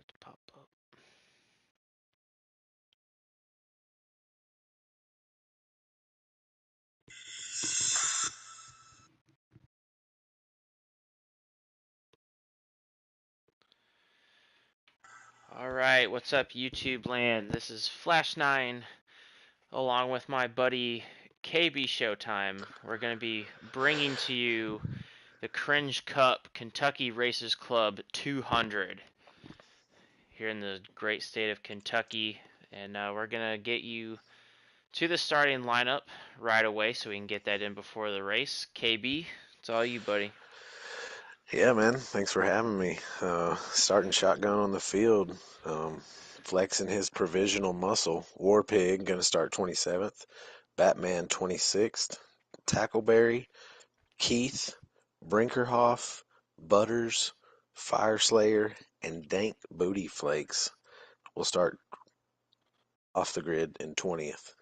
to pop up. Alright, what's up YouTube land? This is Flash9 along with my buddy KB Showtime. We're going to be bringing to you the Cringe Cup Kentucky Racers Club 200 here in the great state of Kentucky. And we're going to get you to the starting lineup right away so we can get that in before the race. KB, it's all you, buddy. Yeah, man. Thanks for having me. Starting shotgun on the field, flexing his provisional muscle. War Pig going to start 27th. Batman 26th. Tackleberry, Keith, Brinkerhoff, Butters, Fireslayer, and Dank Booty Flakes will start off the grid in 20th.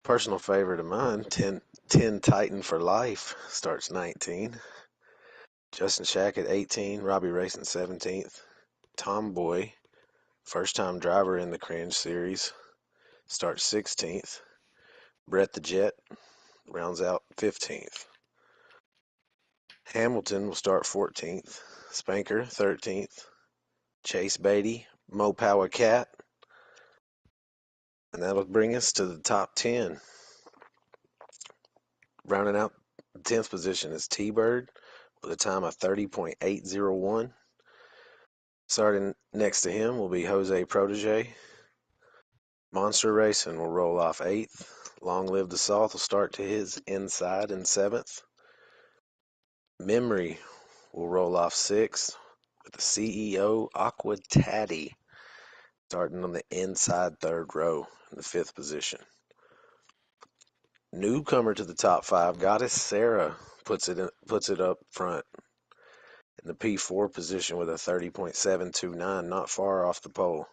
Personal favorite of mine, 10 Titan for Life starts 19. Justin Shack at 18, Robbie Racing 17th. Tomboy, first time driver in the Cringe series, starts 16th. Brett the Jet rounds out 15th. Hamilton will start 14th. Spanker 13th. Chase Beatty, Mo Power Cat, and that'll bring us to the top 10. Rounding out the 10th position is T-Bird with a time of 30.801. Starting next to him will be Jose Protege. Monster Racing will roll off 8th. Long Live the South will start to his inside in 7th. Memory will roll off 6th with the CEO Aqua Tatty starting on the inside 3rd row in the 5th position. Newcomer to the top 5, Goddess Sarah puts it up front in the P4 position with a 30.729, not far off the pole.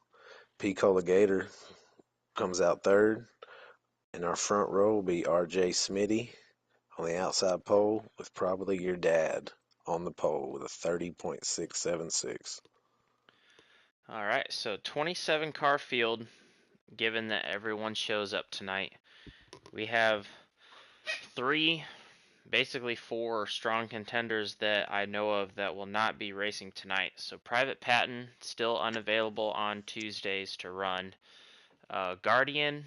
P Colligator comes out 3rd. In our front row will be RJ Smitty on the outside pole with Probably Your Dad on the pole with a 30.676. All right, so 27 car field, given that everyone shows up tonight. We have basically four strong contenders that I know of that will not be racing tonight. So Private Patton, still unavailable on Tuesdays to run. Guardian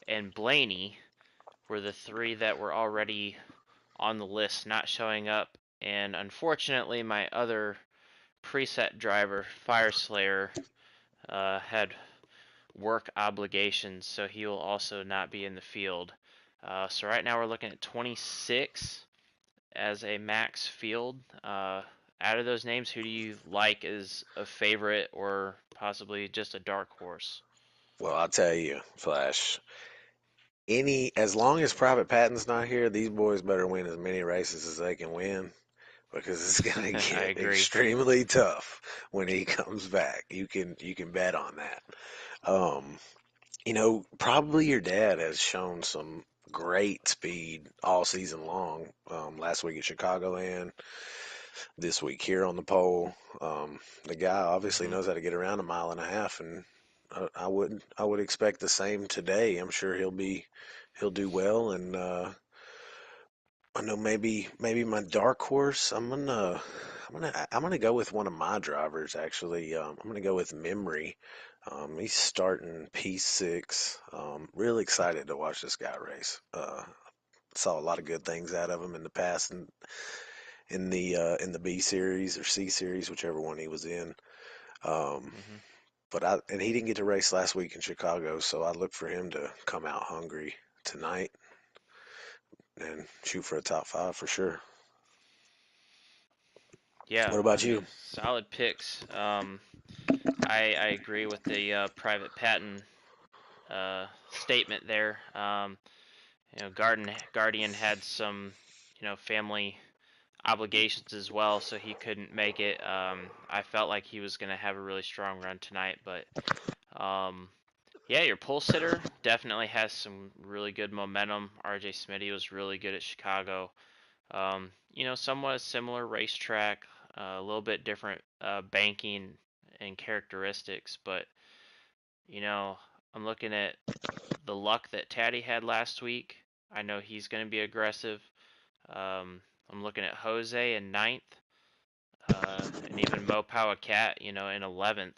and Blaney were the three that were already on the list not showing up. And unfortunately, my other preset driver, Fireslayer, had work obligations, so he will also not be in the field. So right now we're looking at 26 as a max field. Out of those names, who do you like as a favorite or possibly just a dark horse? Well, I'll tell you, Flash. As long as Private Patton's not here, these boys better win as many races as they can win because it's gonna I get agree. extremely tough when he comes back. You can bet on that. Um, Probably Your Dad has shown some great speed all season long. Last week at Chicagoland, this week here on the pole. The guy obviously Hmm. knows how to get around a mile and a half, and I would expect the same today. I'm sure he'll do well, and I know maybe my dark horse. I'm gonna go with one of my drivers actually. I'm gonna go with Memory. He's starting P6. Really excited to watch this guy race. Saw a lot of good things out of him in the past, and in the B series or C series, whichever one he was in. Um, Hmm. and he didn't get to race last week in Chicago, so I look for him to come out hungry tonight and shoot for a top 5 for sure. Yeah, What I about mean, you? solid picks. I agree with the Private Patton statement there. Guardian had some, family obligations as well, so he couldn't make it. I felt like he was going to have a really strong run tonight, but um, yeah, your pole sitter definitely has some really good momentum. RJ Smitty was really good at Chicago. Somewhat a similar racetrack, a little bit different banking and characteristics, but you know, I'm looking at the luck that Taddy had last week. I know he's going to be aggressive. I'm looking at Jose in ninth, and even Mo Power Cat, in 11th.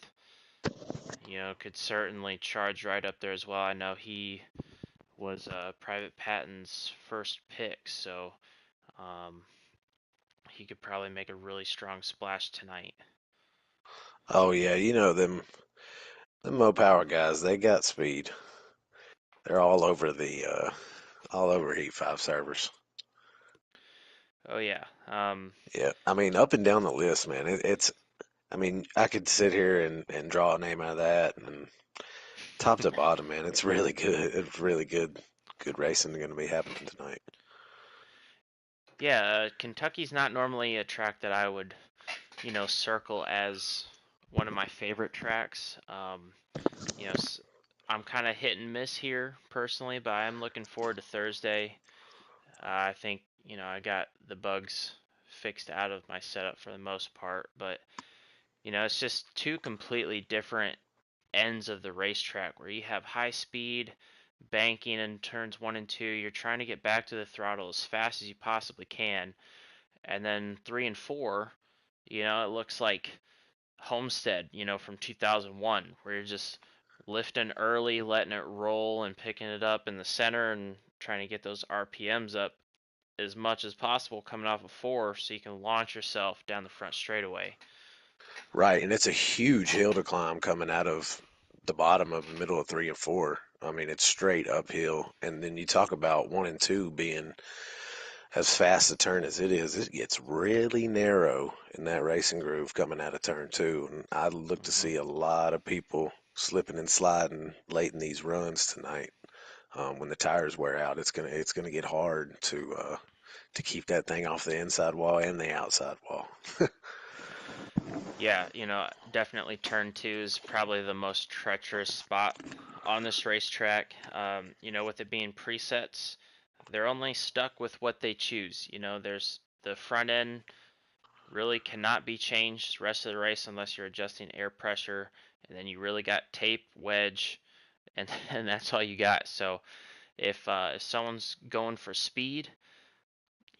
Could certainly charge right up there as well. I know he was Private Patton's first pick, so um, he could probably make a really strong splash tonight. Oh yeah, you know them Mo Power guys. They got speed. They're all over Heat 5 servers. Oh yeah. Yeah, I mean up and down the list, man. It's I mean I could sit here and draw a name out of that, and top to bottom, man, it's really good. It's really good racing going to be happening tonight. Yeah, Kentucky's not normally a track that I would, circle as one of my favorite tracks. You know, I'm kind of hit and miss here personally, but I'm looking forward to Thursday. I think, I got the bugs fixed out of my setup for the most part, but, it's just two completely different ends of the racetrack where you have high speed banking in turns 1 and 2. You're trying to get back to the throttle as fast as you possibly can. And then 3 and 4, it looks like Homestead, from 2001, where you're just lifting early, letting it roll, and picking it up in the center and trying to get those RPMs up as much as possible coming off of 4 so you can launch yourself down the front straightaway. Right, and it's a huge hill to climb coming out of the bottom of the middle of 3 and 4. I mean, it's straight uphill, and then you talk about 1 and 2 being as fast a turn as it is. It gets really narrow in that racing groove coming out of turn 2, and I look to Hmm. see a lot of people slipping and sliding late in these runs tonight. When the tires wear out, it's gonna get hard to keep that thing off the inside wall and the outside wall. Yeah, definitely turn 2 is probably the most treacherous spot on this racetrack. With it being presets, they're only stuck with what they choose. There's the front end really cannot be changed the rest of the race unless you're adjusting air pressure, and then you really got tape, wedge, and and that's all you got. So if someone's going for speed,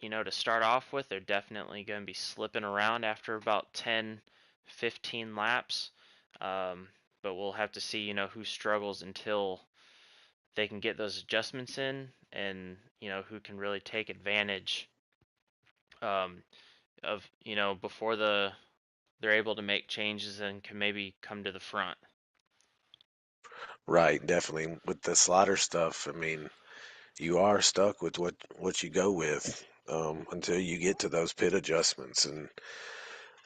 to start off with, they're definitely going to be slipping around after about 10, 15 laps. Um, but we'll have to see, who struggles until they can get those adjustments in, and who can really take advantage um, of before they're able to make changes and can maybe come to the front. Right, definitely. With the slider stuff, I mean, you are stuck with what you go with until you get to those pit adjustments. And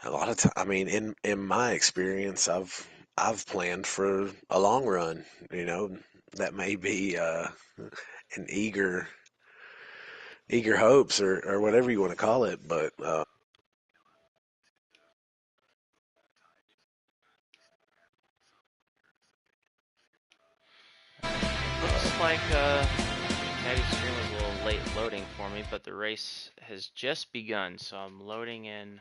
a lot of time, I mean, in my experience, I've planned for a long run. You know, that may be an eager hopes or whatever you want to call it, but It looks like Teddy's stream was a little late loading for me, but the race has just begun, so I'm loading in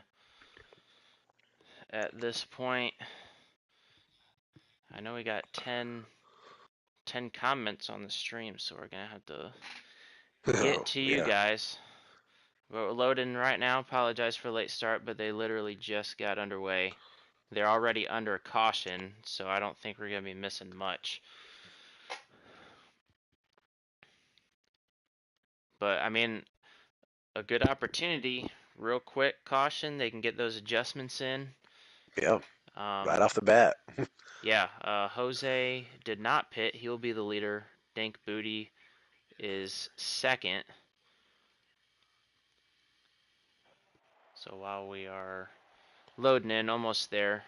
at this point. I know we got 10 comments on the stream, so we're gonna have to get to you yeah, guys. We're loading right now. Apologize for the late start, but they literally just got underway. They're already under caution, so I don't think we're gonna be missing much. But I mean, a good opportunity. Real quick caution, they can get those adjustments in. yeah, right Um, off the bat. yeah, Jose did not pit. He'll be the leader. Dink Booty is second. So while we are loading in, almost there.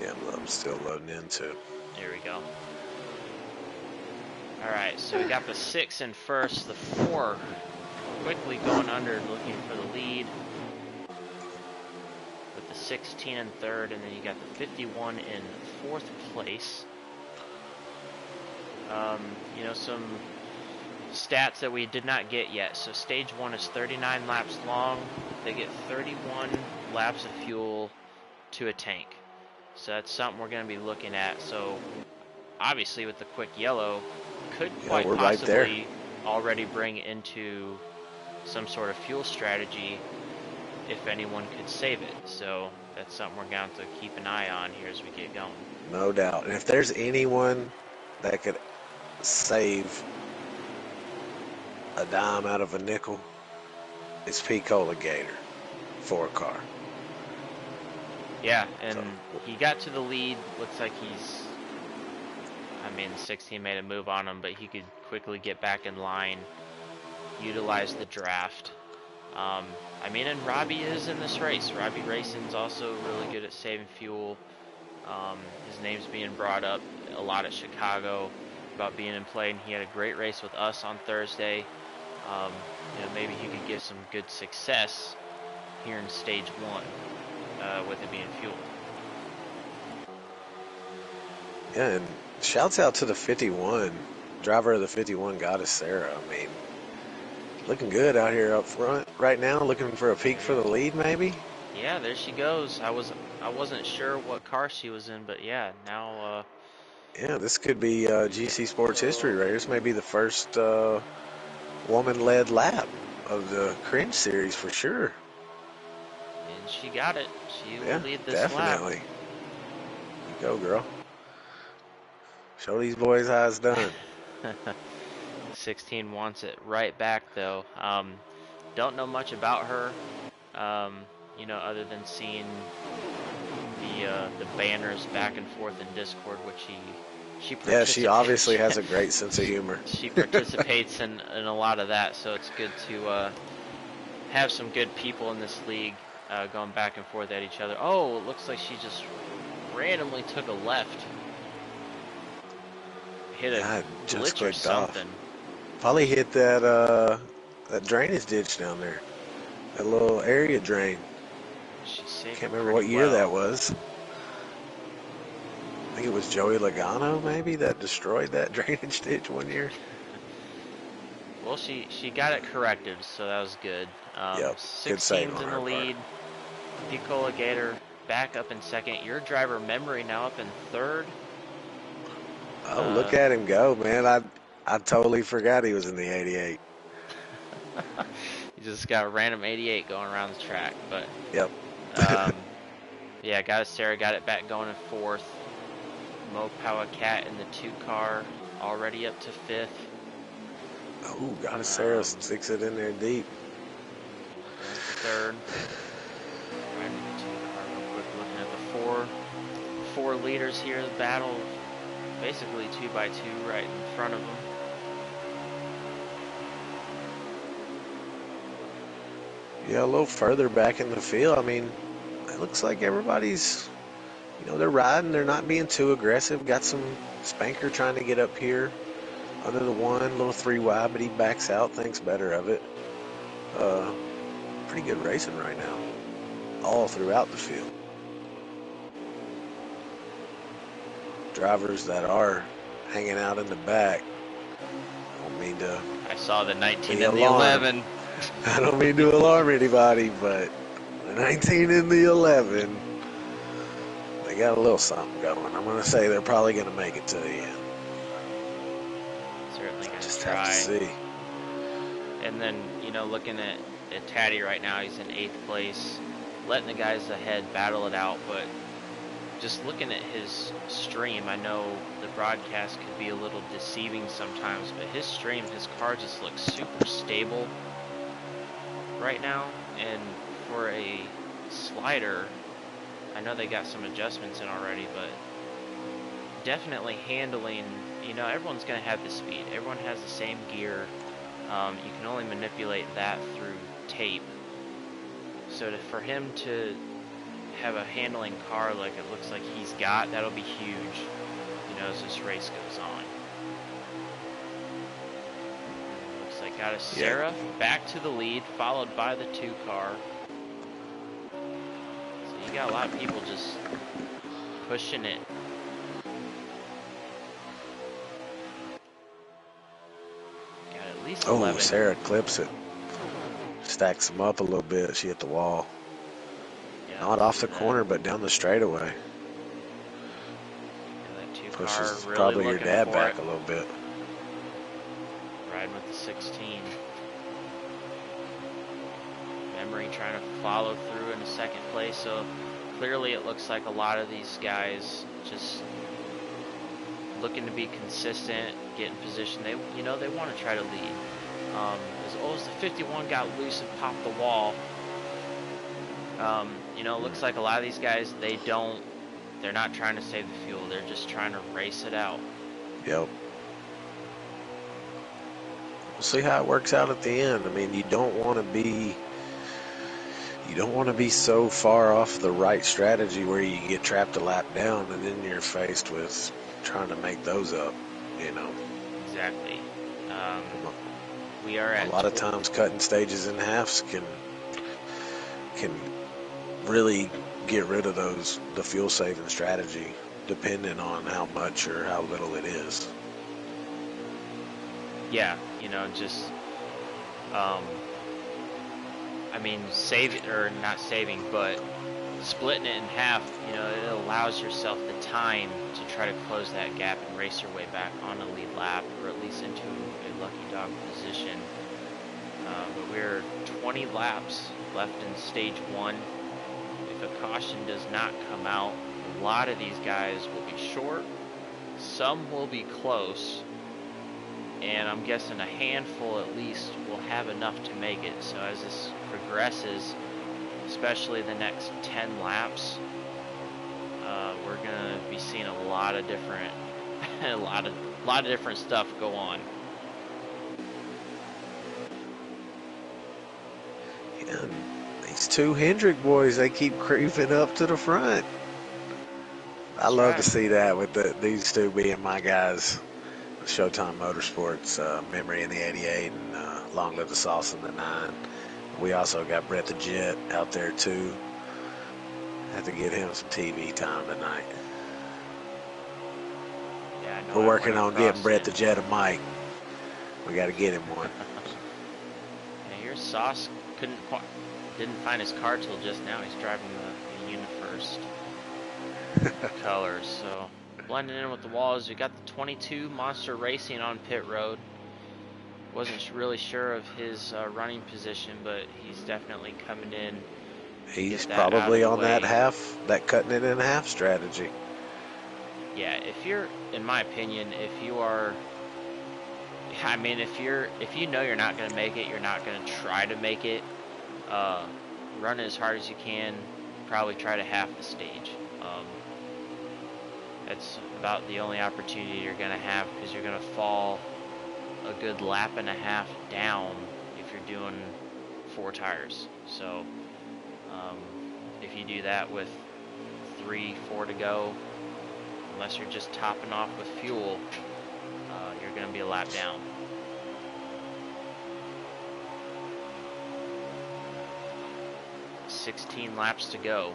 Yeah, I'm still loading into. There we go. All right, so we got the 6 in first, the 4 quickly going under, looking for the lead, with the 16 in third, and then you got the 51 in fourth place. Some stats that we did not get yet. So stage 1 is 39 laps long. They get 31 laps of fuel to a tank. So that's something we're going to be looking at. So obviously with the quick yellow, could Yeah, quite we're right there. possibly already bring into some sort of fuel strategy if anyone could save it. So that's something we're going to have to keep an eye on here as we get going. No doubt. And if there's anyone that could save a dime out of a nickel, it's Picola Gator for a car. Yeah, So, and he got to the lead. Looks like he's, I mean, 16 made a move on him, but he could quickly get back in line, utilize the draft. I mean, and Robbie is in this race. Robbie Racing's also really good at saving fuel. His name's being brought up a lot at Chicago about being in play, and he had a great race with us on Thursday. Maybe he could get some good success here in stage 1 with it being fueled. yeah, and shouts out to the 51, driver of the 51, Goddess Sarah. I mean, looking good out here up front right now, looking for a peek for the lead maybe. Yeah, there she goes. I wasn't sure what car she was in, but yeah, now Yeah, this could be GC Sports history right here. This may be the first woman-led lap of the Cringe series for sure. and she got it. She will Yeah, lead this lap. definitely. You go, girl. Show these boys how it's done. 16 wants it right back though. Don't know much about her, other than seeing the banners back and forth in Discord, which she Yeah, she obviously has participates. a great sense of humor. She participates in a lot of that, so it's good to have some good people in this league going back and forth at each other. Oh, it looks like she just randomly took a left. Hit a just glitch or clicked something. off. Probably hit that drainage ditch down there. That little area drain. She saved Can't it remember pretty what year well. that was. I think it was Joey Logano maybe that destroyed that drainage ditch one year. Well, she got it corrected, so that was good. Yep, good save 16's on in her the part. lead. Picola Gator back up in second. Your driver Memory now up in third. Oh, look at him go, man. I totally forgot he was in the 88. He just got a random 88 going around the track, but Yep. yeah, Sarah got it back going in fourth. Mo Power Cat in the 2 car already up to fifth. Oh, Goddess Sarah sticks it in there deep. Going for third. Right in the 2 car real quick, looking at the four leaders here. The battle basically 2 by 2 right in front of them. Yeah, a little further back in the field. I mean, it looks like everybody's, they're riding. They're not being too aggressive. Got some Spanker trying to get up here under the 1, little 3 wide, but he backs out, thinks better of it. Pretty good racing right now, all throughout the field. Drivers that are hanging out in the back. I don't mean to. I saw the 19 be and the alarmed. 11. I don't mean to alarm anybody, but the 19 and the 11, they got a little something going. I'm going to say they're probably going to make it to the end. Certainly going to Just try. have to see. And then, looking at Taddy right now, he's in 8th place, letting the guys ahead battle it out. But just looking at his stream, I know the broadcast could be a little deceiving sometimes, but his stream, his car just looks super stable right now. And for a slider, I know they got some adjustments in already, but definitely handling, everyone's going to have the speed. Everyone has the same gear. You can only manipulate that through tape. So for him to have a handling car like it looks like he's got, that'll be huge, as this race goes on. Looks like got a Sarah back to the lead, followed by the 2 car. So you got a lot of people just pushing it. Got at least 11. Oh, Sarah clips it. Stacks them up a little bit. She hit the wall. Yeah, Not off the corner, but down the straightaway. Car Pushes really probably your looking dad for it. back a little bit. Riding with the 16. Memory trying to follow through in the second place. So clearly it looks like a lot of these guys just looking to be consistent, get in position. They want to try to lead. As the 51 got loose and popped the wall, it looks like a lot of these guys, they're not trying to save the fuel. They're just trying to race it out. Yep. We'll see how it works out at the end. I mean, you don't want to be so far off the right strategy where you get trapped a lap down and then you're faced with trying to make those up, you know. Exactly. We are at a lot of times cutting stages in halves can really get rid of the fuel saving strategy, depending on how much or how little it is. Yeah, just not saving, but splitting it in half, it allows yourself the time to try to close that gap and race your way back on a lead lap, or at least into a lucky dog position. But we're 20 laps left in stage 1. If a caution does not come out, a lot of these guys will be short, some will be close, and I'm guessing a handful at least will have enough to make it. So as this progresses, especially the next 10 laps, we're gonna be seeing a lot of different, a lot of different stuff go on. And these two Hendrick boys, they keep creeping up to the front. I love to see that with these two being my guys. Showtime Motorsports, Memory in the 88, and Long Live the Sauce in the 9. We also got Brett the Jet out there too. Have to get him some TV time tonight. Yeah, I know. We're working on getting Brett the Jet a mic. We got to get him one. Yeah, here's Sauce didn't find his car till just now. He's driving the UniFirst colors, so blending in with the walls. We got the 22 Monster Racing on pit road. Wasn't really sure of his running position, but he's definitely coming in. He's probably on that cutting it in half strategy. Yeah, in my opinion, if you know you're not going to make it, you're not going to try to make it. Run as hard as you can. Probably try to half the stage. That's about the only opportunity you're going to have, because you're going to fall a good lap and a half down if you're doing 4 tires. So if you do that with 3-4 to go, unless you're just topping off with fuel, you're going to be a lap down. $16 laps to go.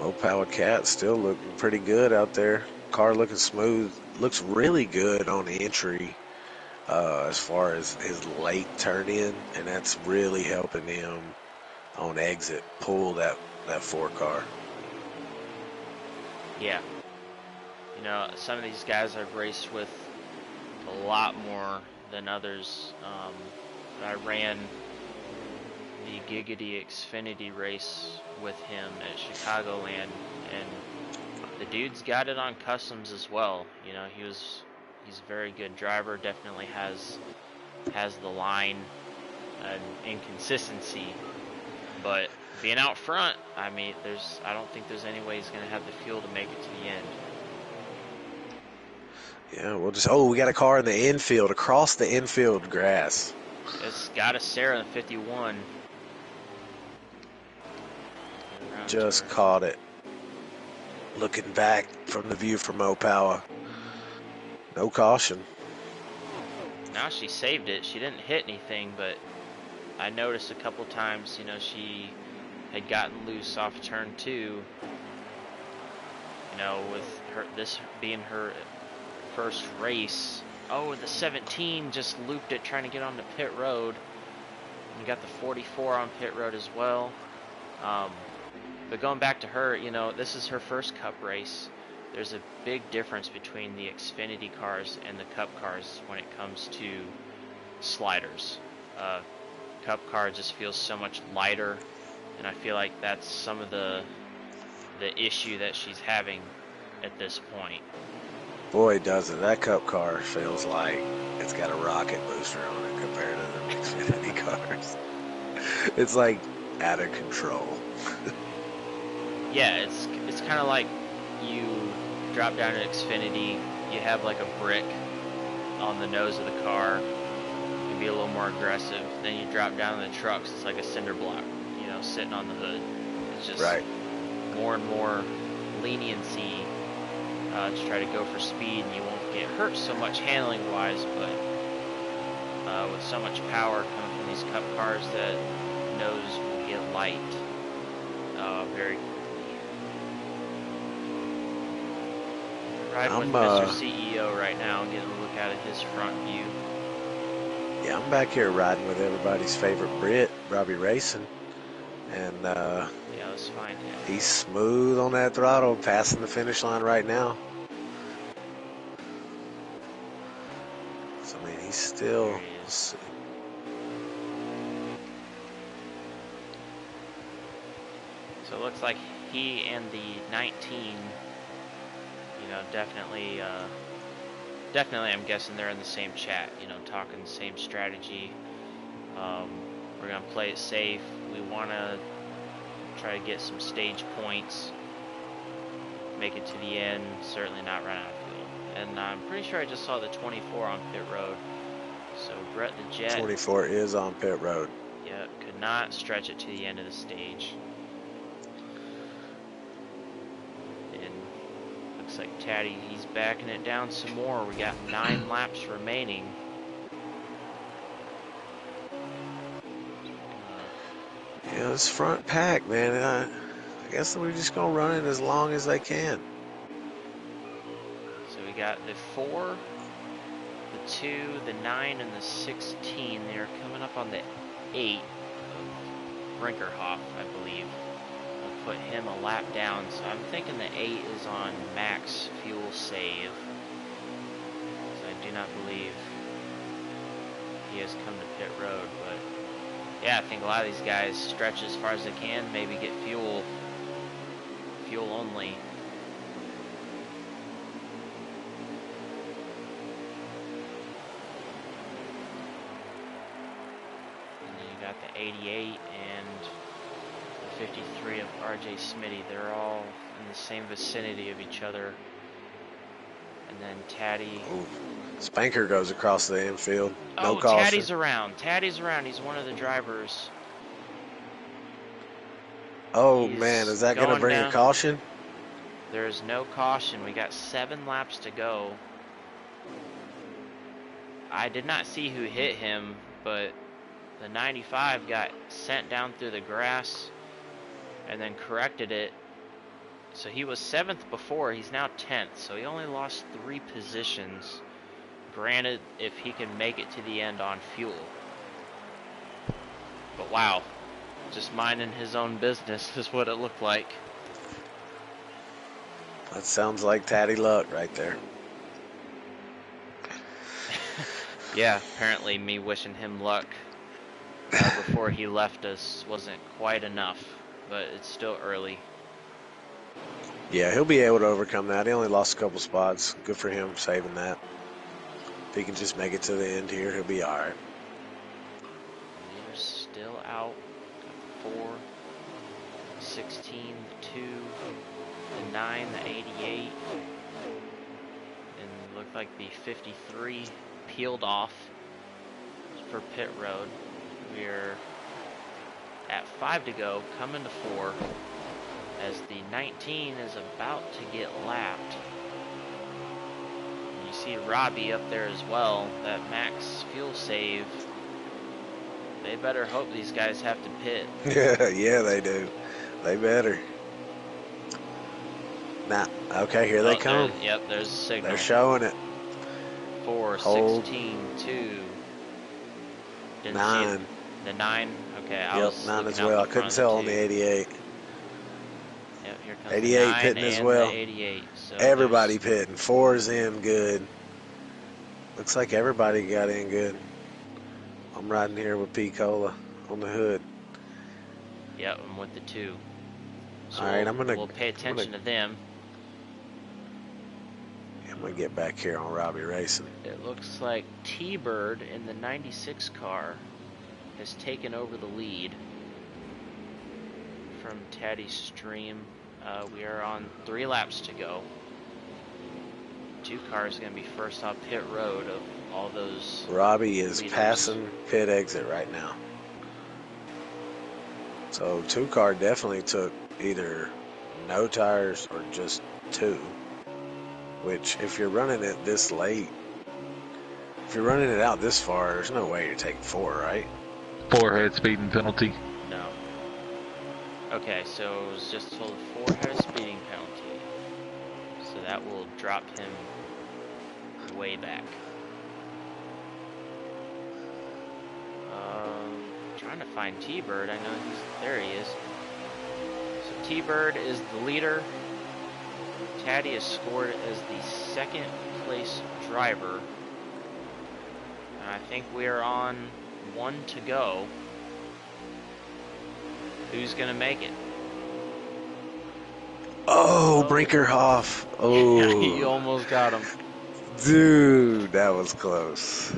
Low power cat still looking pretty good out there. Car looking smooth. Looks really good on entry as far as his late turn in, and that's really helping him on exit pull that 4 car. Yeah. Some of these guys I've raced with a lot more than others. I ran the Giggity Xfinity race with him at Chicagoland, and the dude's got it on customs as well. He's a very good driver, definitely has the line and inconsistency, but being out front, I don't think there's any way he's going to have the fuel to make it to the end. Yeah, we got a car in the infield, across the infield grass. It's got a Sarah 51. Just caught it. Looking back from the view from Opawa. No caution. Now she saved it. She didn't hit anything, but I noticed a couple times, she had gotten loose off turn 2. With this being her first race. Oh, the 17 just looped it trying to get onto pit road. You got the 44 on pit road as well. But going back to her, you know, this is her first Cup race. There's a big difference between the Xfinity cars and the Cup cars when it comes to sliders. Cup car just feels so much lighter, and I feel like that's some of the issue that she's having at this point. Boy, does it. That Cup car feels like it's got a rocket booster on it compared to the Xfinity cars. It's like out of control. Yeah, it's kind of like you drop down to Xfinity, you have like a brick on the nose of the car, you can be a little more aggressive. Then you drop down in the trucks, it's like a cinder block, you know, sitting on the hood. It's just Right. more and more leniency to try to go for speed, and you won't get hurt so much handling wise, but with so much power coming from these Cup cars, that nose will get light very quickly. Riding with Mr. CEO right now, getting a look out of his front view. Yeah, I'm back here riding with everybody's favorite Brit, Robbie Racing. And yeah, let's find him. He's smooth on that throttle, passing the finish line right now. So, I mean, he's still... There he is. Let's see. So it looks like he and the 19, you know, definitely I'm guessing they're in the same chat, you know, talking the same strategy. We're going to play it safe. We want to try to get some stage points, make it to the end, certainly not run out of fuel. And I'm pretty sure I just saw the 24 on pit road. So Brett the Jet. 24 is on pit road. Yeah, could not stretch it to the end of the stage. And looks like Taddy, he's backing it down some more. We got 9 laps remaining. Yeah, this front pack, man. I guess we're just going to run it as long as they can. So we got the 4, the 2, the 9, and the 16. They're coming up on the 8 of Brinkerhoff, I believe. I'll put him a lap down. So I'm thinking the 8 is on max fuel save. So I do not believe he has come to pit road, but yeah, I think a lot of these guys stretch as far as they can, maybe get fuel only. And then you got the 88 and the 53 of RJ Smitty. They're all in the same vicinity of each other. And then Taddy. Ooh. Spanker goes across the infield. No Oh, caution. Taddy's around. Taddy's around. He's one of the drivers. Oh, man. Is that going to bring a caution? There's no caution. We got 7 laps to go. I did not see who hit him, but the 95 got sent down through the grass and then corrected it. So he was 7th before. He's now 10th. So he only lost 3 positions. Granted, if he can make it to the end on fuel. But wow, just minding his own business is what it looked like. That sounds like Taddy luck right there. Yeah, apparently me wishing him luck before he left us wasn't quite enough, but it's still early. Yeah, he'll be able to overcome that. He only lost a couple spots. Good for him saving that. If he can just make it to the end here, he'll be all right. Leader's still out. Got the 4, 16, the 2, the 9, the 88, and looked like the 53 peeled off for pit road. We're at 5 to go, coming to 4, as the 19 is about to get lapped. And you see Robbie up there as well, that max fuel save. They better hope these guys have to pit. Yeah, they do. They better. Nah, okay, here they come. Yep, there's a signal. They're showing it. 4, Hold. 16, 2. Didn't 9. See The 9. Okay, I Yep, was 9 looking as out well. the I couldn't front of the tell on the 2. 88. Yep, here comes the 88 9 pitting as and the well. 88. So Everybody there's. pitting. 4's in good. Looks like everybody got in good. I'm riding here with P. Cola on the hood. Yep, I'm with the 2. So All right, we'll pay attention to them. I'm gonna get back here on Robbie Racing. It looks like T-Bird in the 96 car has taken over the lead from Taddy Stream. We are on 3 laps to go. 2 cars are going to be first off pit road of all those. Robbie is leaders. passing pit exit right now. So 2 car definitely took either no tires or just 2. Which, if you're running it this late, if you're running it out this far, there's no way you're taking 4, right? 4 head speeding penalty. No. Okay, so it was just told a 4 head speeding penalty. So that will drop him way back. Trying to find T-Bird. I know there he is. So T-Bird is the leader. Taddy is scored as the 2nd place driver. And I think we are on 1 to go. Who's gonna make it? Oh, Brinkerhoff. Oh. You almost got him. Dude, that was close.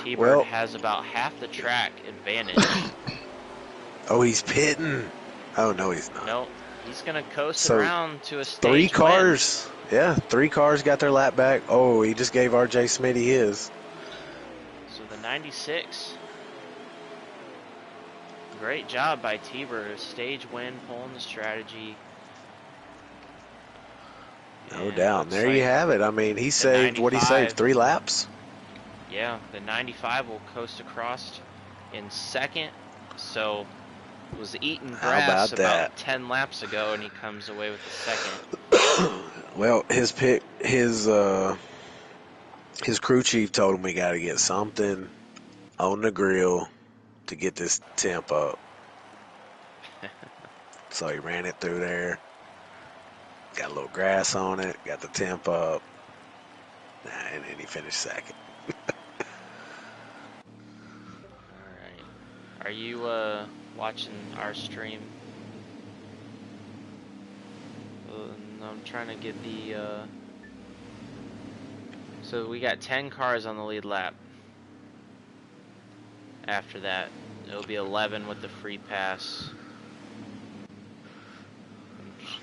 T-Bird has about half the track advantage. Oh, he's pitting. Oh, no, he's not. Nope. He's going to coast So, around to a stage 3 cars. win. Yeah, 3 cars got their lap back. Oh, he just gave RJ Smitty his. So the 96. Great job by T-Bird. Stage win, pulling the strategy. No doubt. There you have it. I mean, he saved, what he 95. saved, 3 laps? Yeah, the 95 will coast across in 2nd. So was eating grass about 10 laps ago, and he comes away with the 2nd. Well, his crew chief told him we got to get something on the grill to get this temp up. So he ran it through there. Got a little grass on it. Got the temp up. And then he finished 2nd. Alright. Are you watching our stream? I'm trying to get the so we got 10 cars on the lead lap. After that, it'll be 11 with the free pass.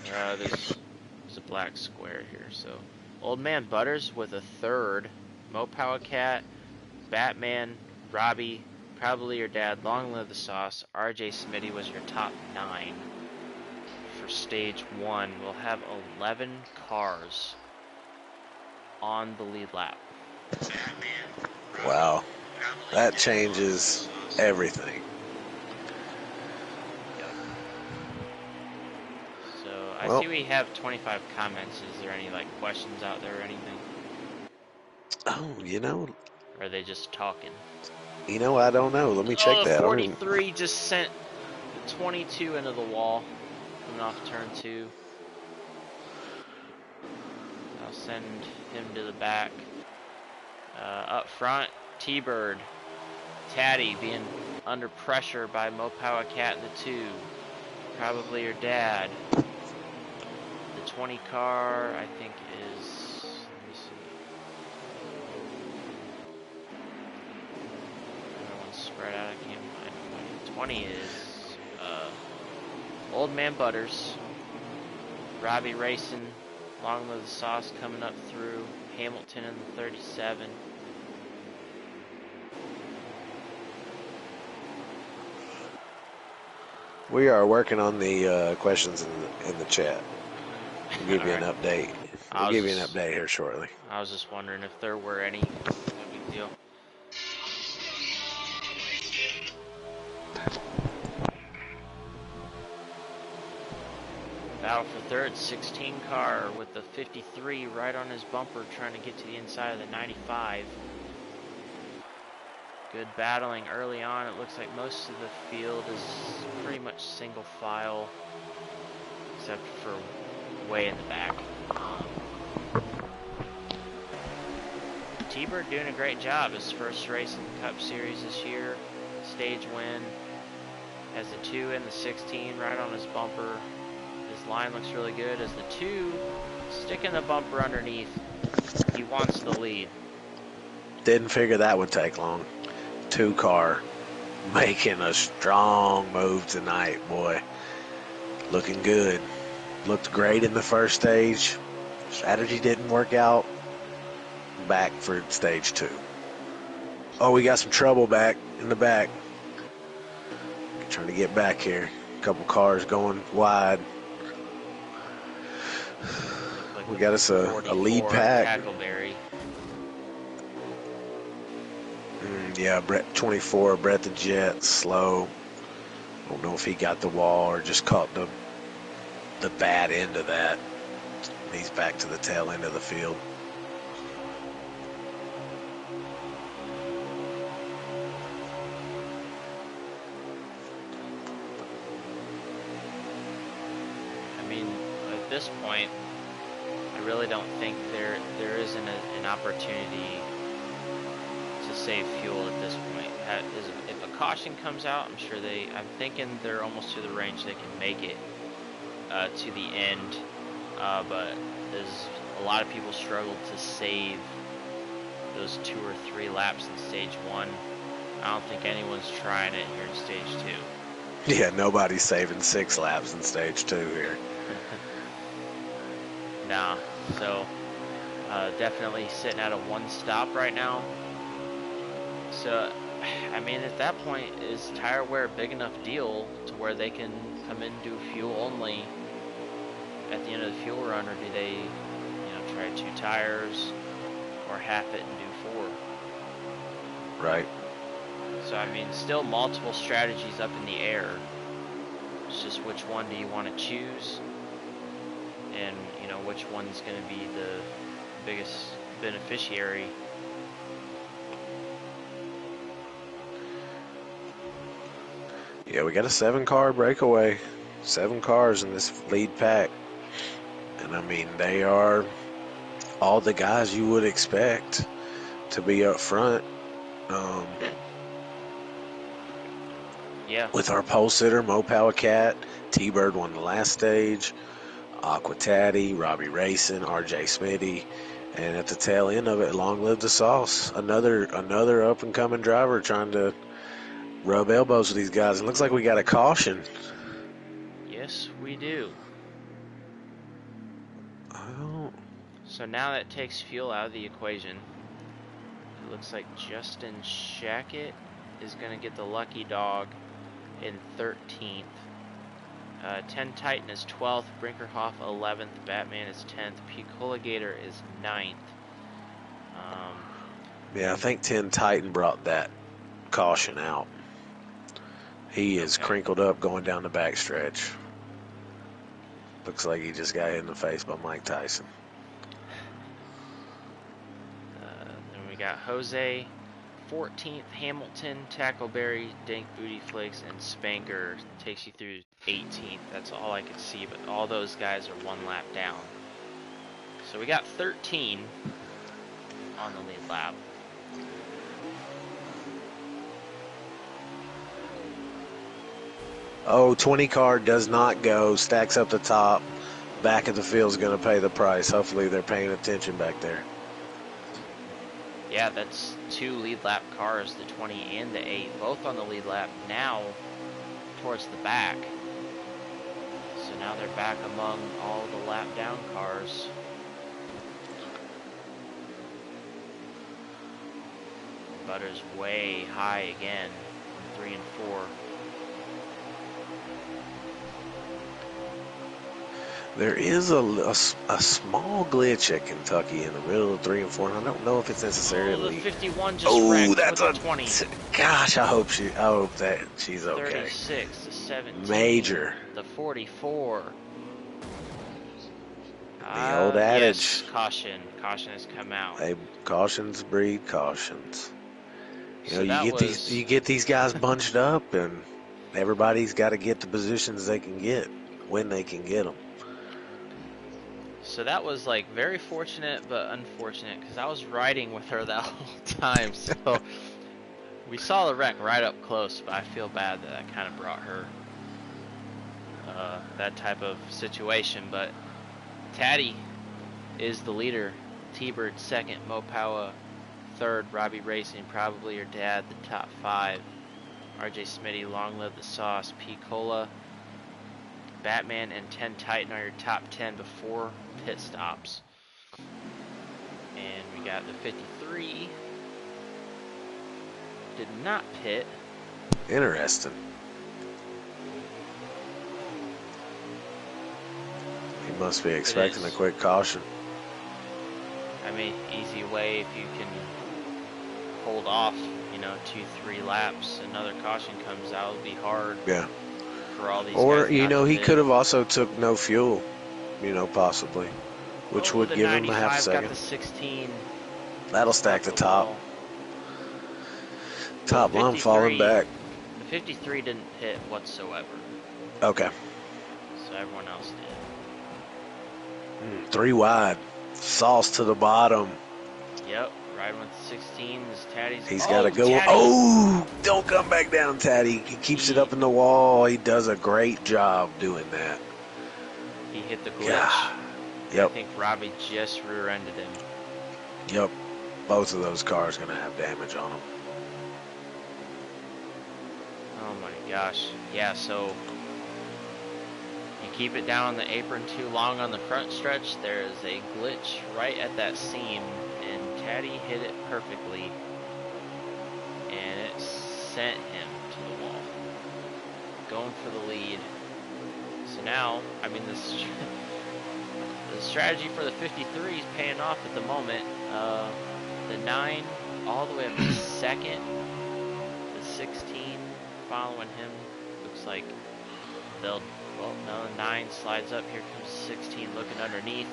There's a black square here. So Old Man Butters with a 3rd. Mo Power Cat, Batman, Robbie, Probably Your Dad, Long Live the Sauce, RJ Smitty was your top 9 for stage 1. We'll have 11 cars on the lead lap. Wow. That changes everything. Yep. So I see we have 25 comments. Is there any questions out there or anything? Oh, Or are they just talking? I don't know. Let me check that. 43 just sent the 22 into the wall coming off turn 2. I'll send him to the back. Up front, T-Bird. Taddy being under pressure by Mo Power Cat in the 2. Probably Your Dad. The 20 car, I think, is... Let me see. Everyone's spread out. I can't find 20 is Old Man Butters. Robbie Racing. Long Live the Sauce coming up through. Hamilton in the 37. We are working on the questions in the chat. We'll give you an update. We'll give you an update here shortly. I was just wondering if there were any. No big deal. Battle for third, 16 car with the 53 right on his bumper trying to get to the inside of the 95. Good battling early on. It looks like most of the field is pretty much single file, except for way in the back. T-Bird doing a great job. His first race in the Cup Series this year. Stage win. Has the 2 and the 16 right on his bumper. His line looks really good as the 2 sticking the bumper underneath. He wants the lead. Didn't figure that would take long. 2 car making a strong move tonight, boy. Looking good. Looked great in the first stage. Strategy didn't work out. Back for stage 2. Oh, we got some trouble back in the back. Trying to get back here. A couple cars going wide. Like We got us a lead pack. Tackleberry. Yeah, Brett 24, Brett the Jet, slow. Don't know if he got the wall or just caught the bad end of that. He's back to the tail end of the field. I mean, at this point, I really don't think there isn't an opportunity to save fuel at this point. If a caution comes out, I'm thinking they're almost to the range they can make it to the end. But there's a lot of people struggle to save those 2 or 3 laps in stage 1. I don't think anyone's trying it here in stage 2. Yeah, nobody's saving 6 laps in stage 2 here. Nah, so definitely sitting at a 1 stop right now. So, I mean, at that point, is tire wear a big enough deal to where they can come in and do fuel only at the end of the fuel run, or do they, try 2 tires or half it and do 4? Right. So, I mean, still multiple strategies up in the air. It's just which one do you want to choose, and which one's going to be the biggest beneficiary. Yeah, we got a 7-car breakaway. 7 cars in this lead pack. And I mean, they are all the guys you would expect to be up front. Yeah. With our pole sitter, Mo Power Cat, T-Bird won the last stage, Aqua Tatty, Robbie Racing, RJ Smitty, and at the tail end of it, long live the sauce. Another up and coming driver trying to rub elbows with these guys. It looks like we got a caution. Yes, we do. Oh. So now that takes fuel out of the equation. It looks like Justin Shackett is going to get the lucky dog in 13th. 10 Titan is 12th, Brinkerhoff 11th, Batman is 10th, Piccoligator is 9th. Yeah, I think 10 Titan brought that caution out. He is crinkled up going down the backstretch. Looks like he just got hit in the face by Mike Tyson. Then we got Jose 14th, Hamilton, Tackleberry, Dank Booty Flakes, and Spanker takes you through 18th. That's all I could see, but all those guys are 1 lap down. So we got 13 on the lead lap. Oh, 20 car does not go, stacks up the top. Back of the field is going to pay the price. Hopefully they're paying attention back there. Yeah, that's 2 lead lap cars, the 20 and the 8, both on the lead lap, now towards the back. So now they're back among all the lap down cars. Butter's way high again, 3 and 4. There is a small glitch at Kentucky in the middle of 3 and 4, and I don't know if it's necessarily. Oh, the 51 just wrecked that's with the 20. Gosh, I hope that she's okay. 36 to 17. Major. The 44. The old adage. Yes, caution. Caution has come out. Hey, cautions breed cautions. You know, So that you was get these guys bunched up, and everybody's got to get the positions they can get when they can get them. like very fortunate but unfortunate because I was riding with her that whole time. So we saw the wreck right up close, but I feel bad that I kind of brought her that type of situation. But Taddy is the leader. T-Bird second, Mopawa third, Robbie Racing, probably your dad, the top 5. RJ Smitty, Long Live the Sauce, P. Cola, Batman, and 10 Titan are your top 10 before pit stops. And we got the 53. Did not pit. Interesting. He must be expecting a quick caution. I mean, easy way if you can hold off, 2-3 laps, another caution comes out, it'll be hard. Yeah. For all these or guys he could have also took no fuel, possibly, which would give him a half a second. Got the 16. That'll stack the top. Top line falling back. The 53 didn't hit whatsoever. Okay. So everyone else did. 3 wide. Sauce to the bottom. Yep. Riding with the 16 is Taddy's. He's got to go. Taddy. Oh, don't come back down, Taddy. He keeps it up in the wall. He does a great job doing that. He hit the glitch. Yeah. Yep. I think Robbie just rear-ended him. Yep. Both of those cars going to have damage on them. Oh my gosh. Yeah, so you keep it down on the apron too long on the front stretch, there is a glitch right at that seam, and Taddy hit it perfectly, and it sent him to the wall. Going for the lead. So now, I mean, the strategy for the 53 is paying off at the moment. The 9 all the way up to second. The 16 following him. Looks like no, 9 slides up. Here comes 16 looking underneath.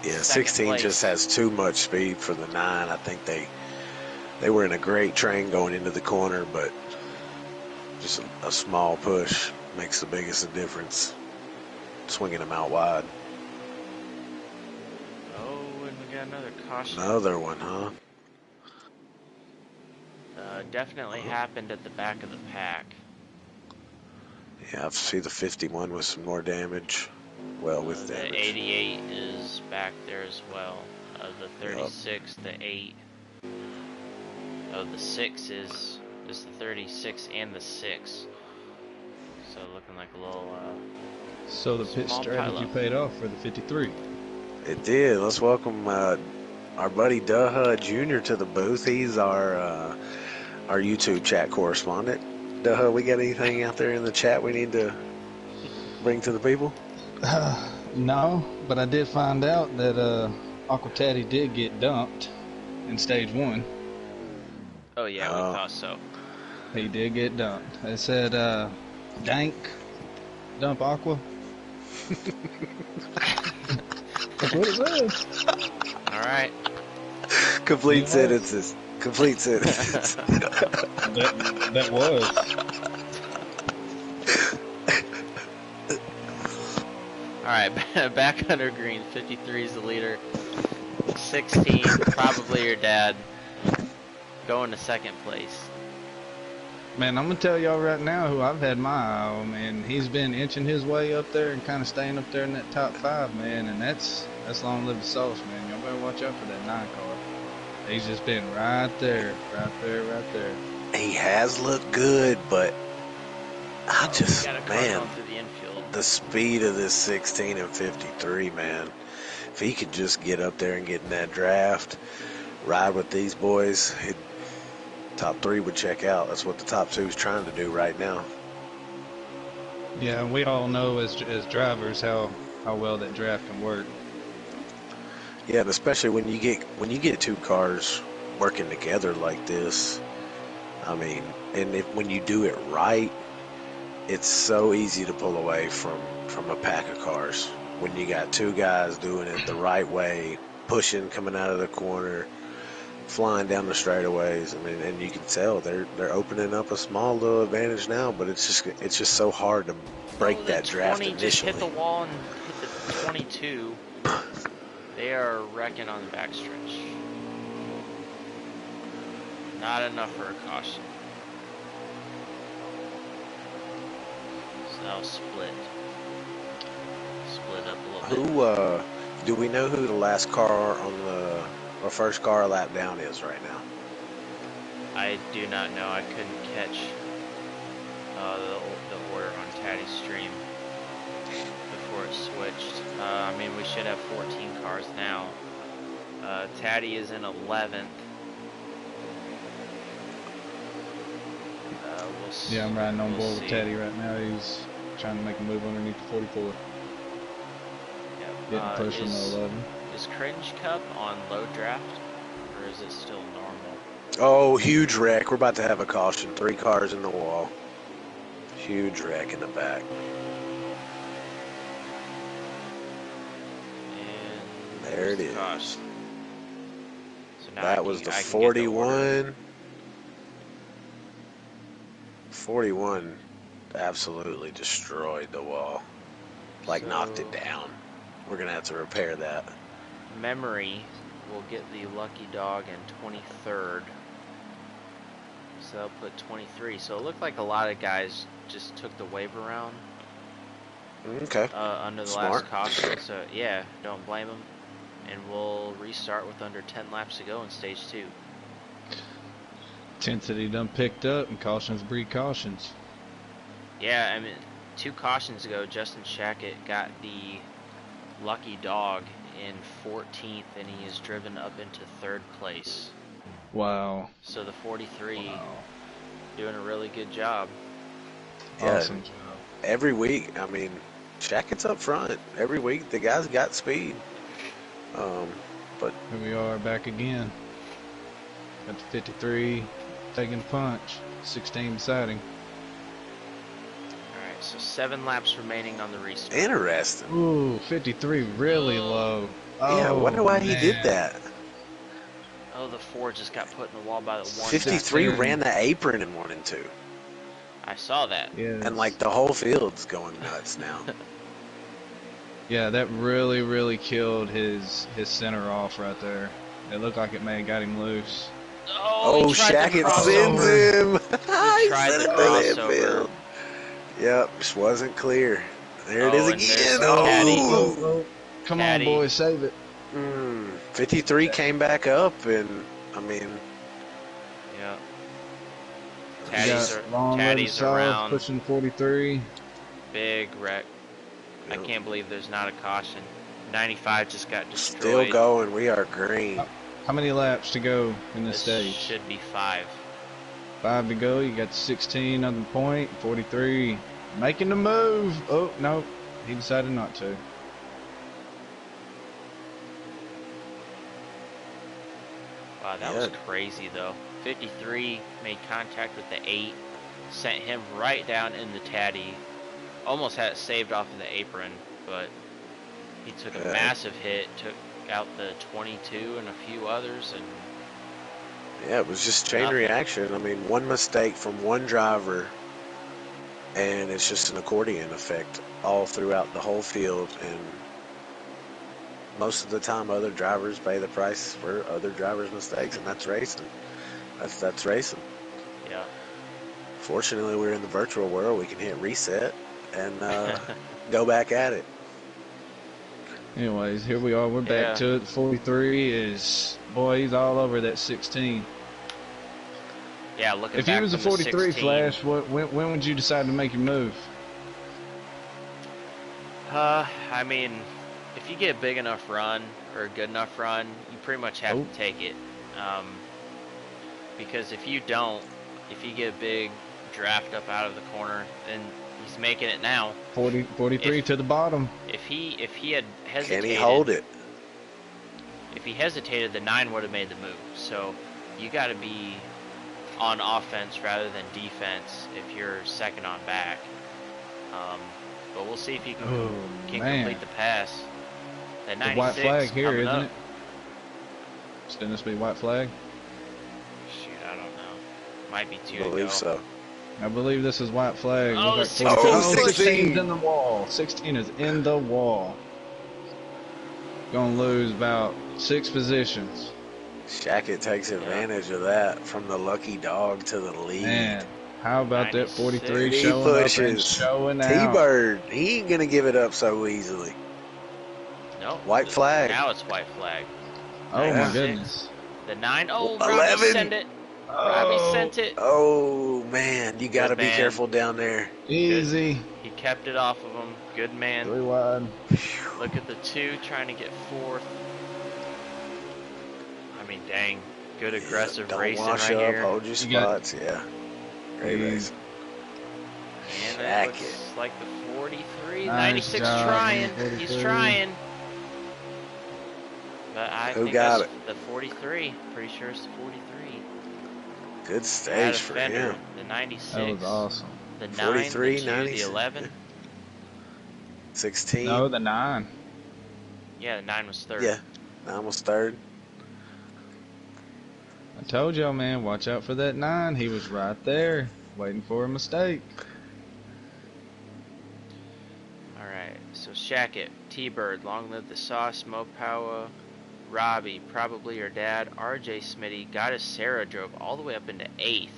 Yeah, 16 just has too much speed for the 9. I think they were in a great train going into the corner, but just a small push makes the biggest difference, swinging them out wide. Oh, and we got another caution. Another one, huh? Definitely happened at the back of the pack. Yeah, I see the 51 with some more damage. Well, with damage. The 88 is back there as well. The 36, the 8. Oh, the 6 is the 36 and the 6. So looking like a little. So the pit strategy paid off for the 53. It did. Let's welcome our buddy Duh Jr. to the booth. He's our YouTube chat correspondent. Duh, we got anything out there in the chat we need to bring to the people? No, but I did find out that Aqua Taddy did get dumped in stage 1. Oh yeah, we thought so. He did get dumped. It said, Dank, dump Aqua. That's what it says. Alright. Complete sentences. Complete sentences. that was. Alright, back under green. 53 is the leader. 16, probably your dad. Going to second place. Man, I'm going to tell y'all right now who I've had my eye on, man. He's been inching his way up there and kind of staying up there in that top 5, man. And that's Long Live the Sauce, man. Y'all better watch out for that 9 car. He's just been right there. He has looked good, but I just, man, the speed of this 16 and 53, man. If he could just get up there and get in that draft, ride with these boys, top 3 would check out. That's what the top 2 is trying to do right now. Yeah, we all know as drivers how well that draft can work. Yeah, and especially when you get 2 cars working together like this. I mean, and when you do it right, it's so easy to pull away from a pack of cars. When you got 2 guys doing it the right way, pushing, coming out of the corner, flying down the straightaways. I mean, and you can tell they're opening up a small little advantage now, but it's just so hard to break Oh, the that draft 20 just hit the initially. wall and hit the 22. They are wrecking on the backstretch. Not enough for a caution. So that'll split up a little bit. Who do we know who the last car on the or first car lap down is right now? I do not know. I couldn't catch the order on Taddy's stream before it switched. I mean, we should have 14 cars now. Taddy is in 11th. Yeah, I'm riding on board with Teddy right now. He's trying to make a move underneath the 44. Yep. Getting pushed from the 11. Is Cringe Cup on low draft, or is it still normal? Oh, huge wreck. We're about to have a caution. 3 cars in the wall. Huge wreck in the back. And there it is. Gosh. So now That was the 41. 41 absolutely destroyed the wall. Like knocked it down. We're going to have to repair that. Memory will get the lucky dog in 23rd. So they'll put 23. So it looked like a lot of guys just took the wave around. Okay. Under the last caution. So yeah, don't blame them. And we'll restart with under 10 laps to go in stage 2. Intensity done picked up, and cautions breed cautions. Yeah, I mean, 2 cautions ago, Justin Shackett got the lucky dog in 14th, and he is driven up into 3rd place. Wow. So the 43 doing a really good job. Yeah, awesome job. Every week, I mean, Shackett's up front. Every week, the guy's got speed. But here we are back again. Got the 53 taking the punch. 16 deciding. Alright, so 7 laps remaining on the restart. interesting. Ooh, 53 really low. Yeah, I wonder why he did man. that. Oh, the 4 just got put in the wall by the 1. 53 ran the apron in 1 and 2. I saw that. Yeah. And like the whole field's going nuts now. Yeah, that really killed his center off right there. It looked like it may have got him loose. Oh, Shackett sends him. He tried sent the him to the crossover. infield. Yep, just wasn't clear. There it is and again. there's Oh, Oh, come Caddy. on, boys, save it. 53 came back up, and I mean, Yeah. We got long Taddy's left south, around. pushing 43. Big wreck. I Yep. can't believe there's not a caution. 95 just got destroyed. still going. We are green. How many laps to go in this This stage? should be 5. 5 to go. You got 16 on the point. 43 making the move. Oh no, he decided not to. Wow, that was crazy though. 53 made contact with the 8, sent him right down in the Taddy. Almost had it saved off of the apron, but he took a massive hit, took out the 22 and a few others, and Yeah, it was just chain reaction. I mean, one mistake from one driver, and it's just an accordion effect all throughout the whole field. And most of the time, other drivers pay the price for other drivers' mistakes, and that's racing. That's racing. yeah. Fortunately, we're in the virtual world. We can hit reset and go back at it. Anyways, here we are. We're back to it. 43 is, boy, he's all over that 16. Yeah, looking If back you was a from the 43 16, Flash, when would you decide to make your move? I mean, if you get a big enough run or a good enough run, you pretty much have to take it. Because if you don't, if you get a big draft up out of the corner, then he's making it now. 43 to the bottom. If he had hesitated, Can he hold it? If he hesitated, the 9 would have made the move. So you got to be on offense rather than defense if you're second on back. But we'll see if he can complete the pass. That The 96 white flag here, coming isn't up. it? Shouldn't this be white flag? Might be I two to believe go. so. I believe this is white flag. Oh, Looks like 16 Oh, 16. 16's in the wall. 16 is in the wall. Gonna lose about 6 positions. Shackett takes advantage of that from the lucky dog to the lead. Man, how about that 43 And he showing up and pushes showing out? T-Bird. He ain't gonna give it up so easily. No. White flag. Now it's white flag. Oh my 96. goodness. The 9. Oh, 11. Robbie sent it. Robbie sent it. Oh man, you gotta Good be man. careful down there. Easy. He kept it off of him. Good man. 3 wide. Look at the 2 trying to get 4th. I mean, dang. Good aggressive Don't racing wash right up, here. hold your spots, yeah. Great Easy. race. And it Shackett. looks like the 43. Nice 96 job, trying. 43. He's trying. But I Who think got that's it? the 43. Pretty sure it's the 43. Good Bad stage for offender. him. The 96. That was awesome. The 9, 43, the 2, 96. the 11. 16. No, the 9. Yeah, the 9 was 3rd. Yeah, 9 was 3rd. I told y'all, man, watch out for that 9. He was right there, waiting for a mistake. Alright, so Shackett, T-Bird, Long Live the Sauce, Mopowa, Robbie, probably your dad, RJ Smitty, Goddess Sarah drove all the way up into 8th.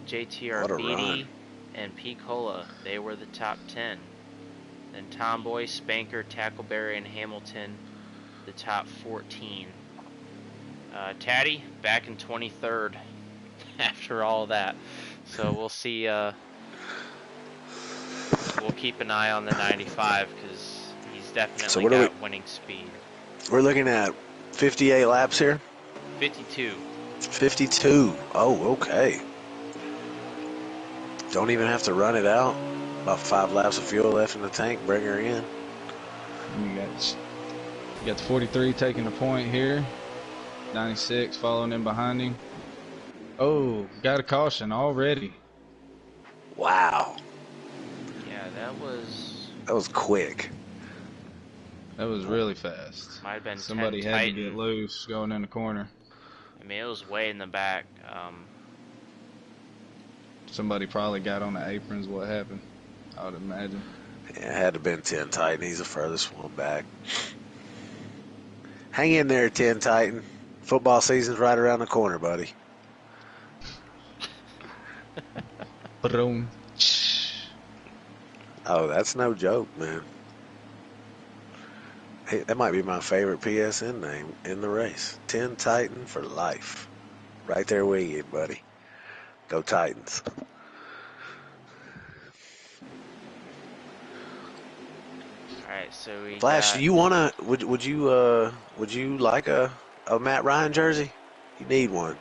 JTR What a Beatty run. and P. Cola, they were the top 10. Then Tomboy, Spanker, Tackleberry, and Hamilton, the top 14. Taddy, back in 23rd after all of that. So we'll see. We'll keep an eye on the 95 because he's definitely got winning speed. We're looking at 58 laps here? 52. 52. Oh, okay. Don't even have to run it out. About 5 laps of fuel left in the tank. Bring her in. You got the 43 taking the point here. 96 following in behind him. Oh, got a caution already. Wow. Yeah, That was quick. That was really fast. might have been Somebody 10 had Titan. to get loose going in the corner. I mean, it was way in the back. Somebody probably got on the aprons. What happened? I would imagine. Yeah, it had to have been 10 Titan. He's the furthest one back. Hang in there, 10 Titan. Football season's right around the corner, buddy. Boom. Oh, that's no joke, man. Hey, that might be my favorite PSN name in the race. 10 Titan for life. Right there with you, buddy. Go Titans. Alright, so we Flash, got... you wanna would you like a Matt Ryan jersey? You need one.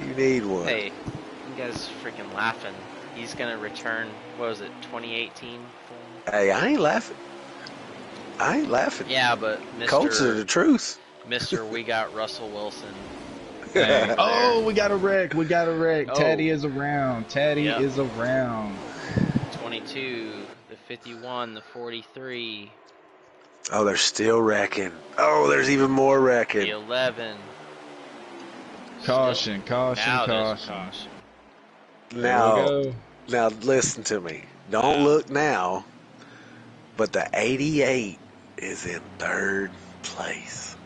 You need one. Hey, you guys are freaking laughing. He's gonna return, what was it, 2018? Hey, I ain't laughing. Yeah, but Mr. Colts are the truth. Mr. We got Russell Wilson. Hey. Oh, we got a wreck. We got a wreck. Oh. Taddy is around. Taddy Yep. is around. 22, the 51, the 43, Oh, they're still wrecking. Oh, there's even more the wrecking. 11. Caution, caution, Now there's caution. caution. There Now, we go. now listen to me. Don't look now, but the 88 is in 3rd place.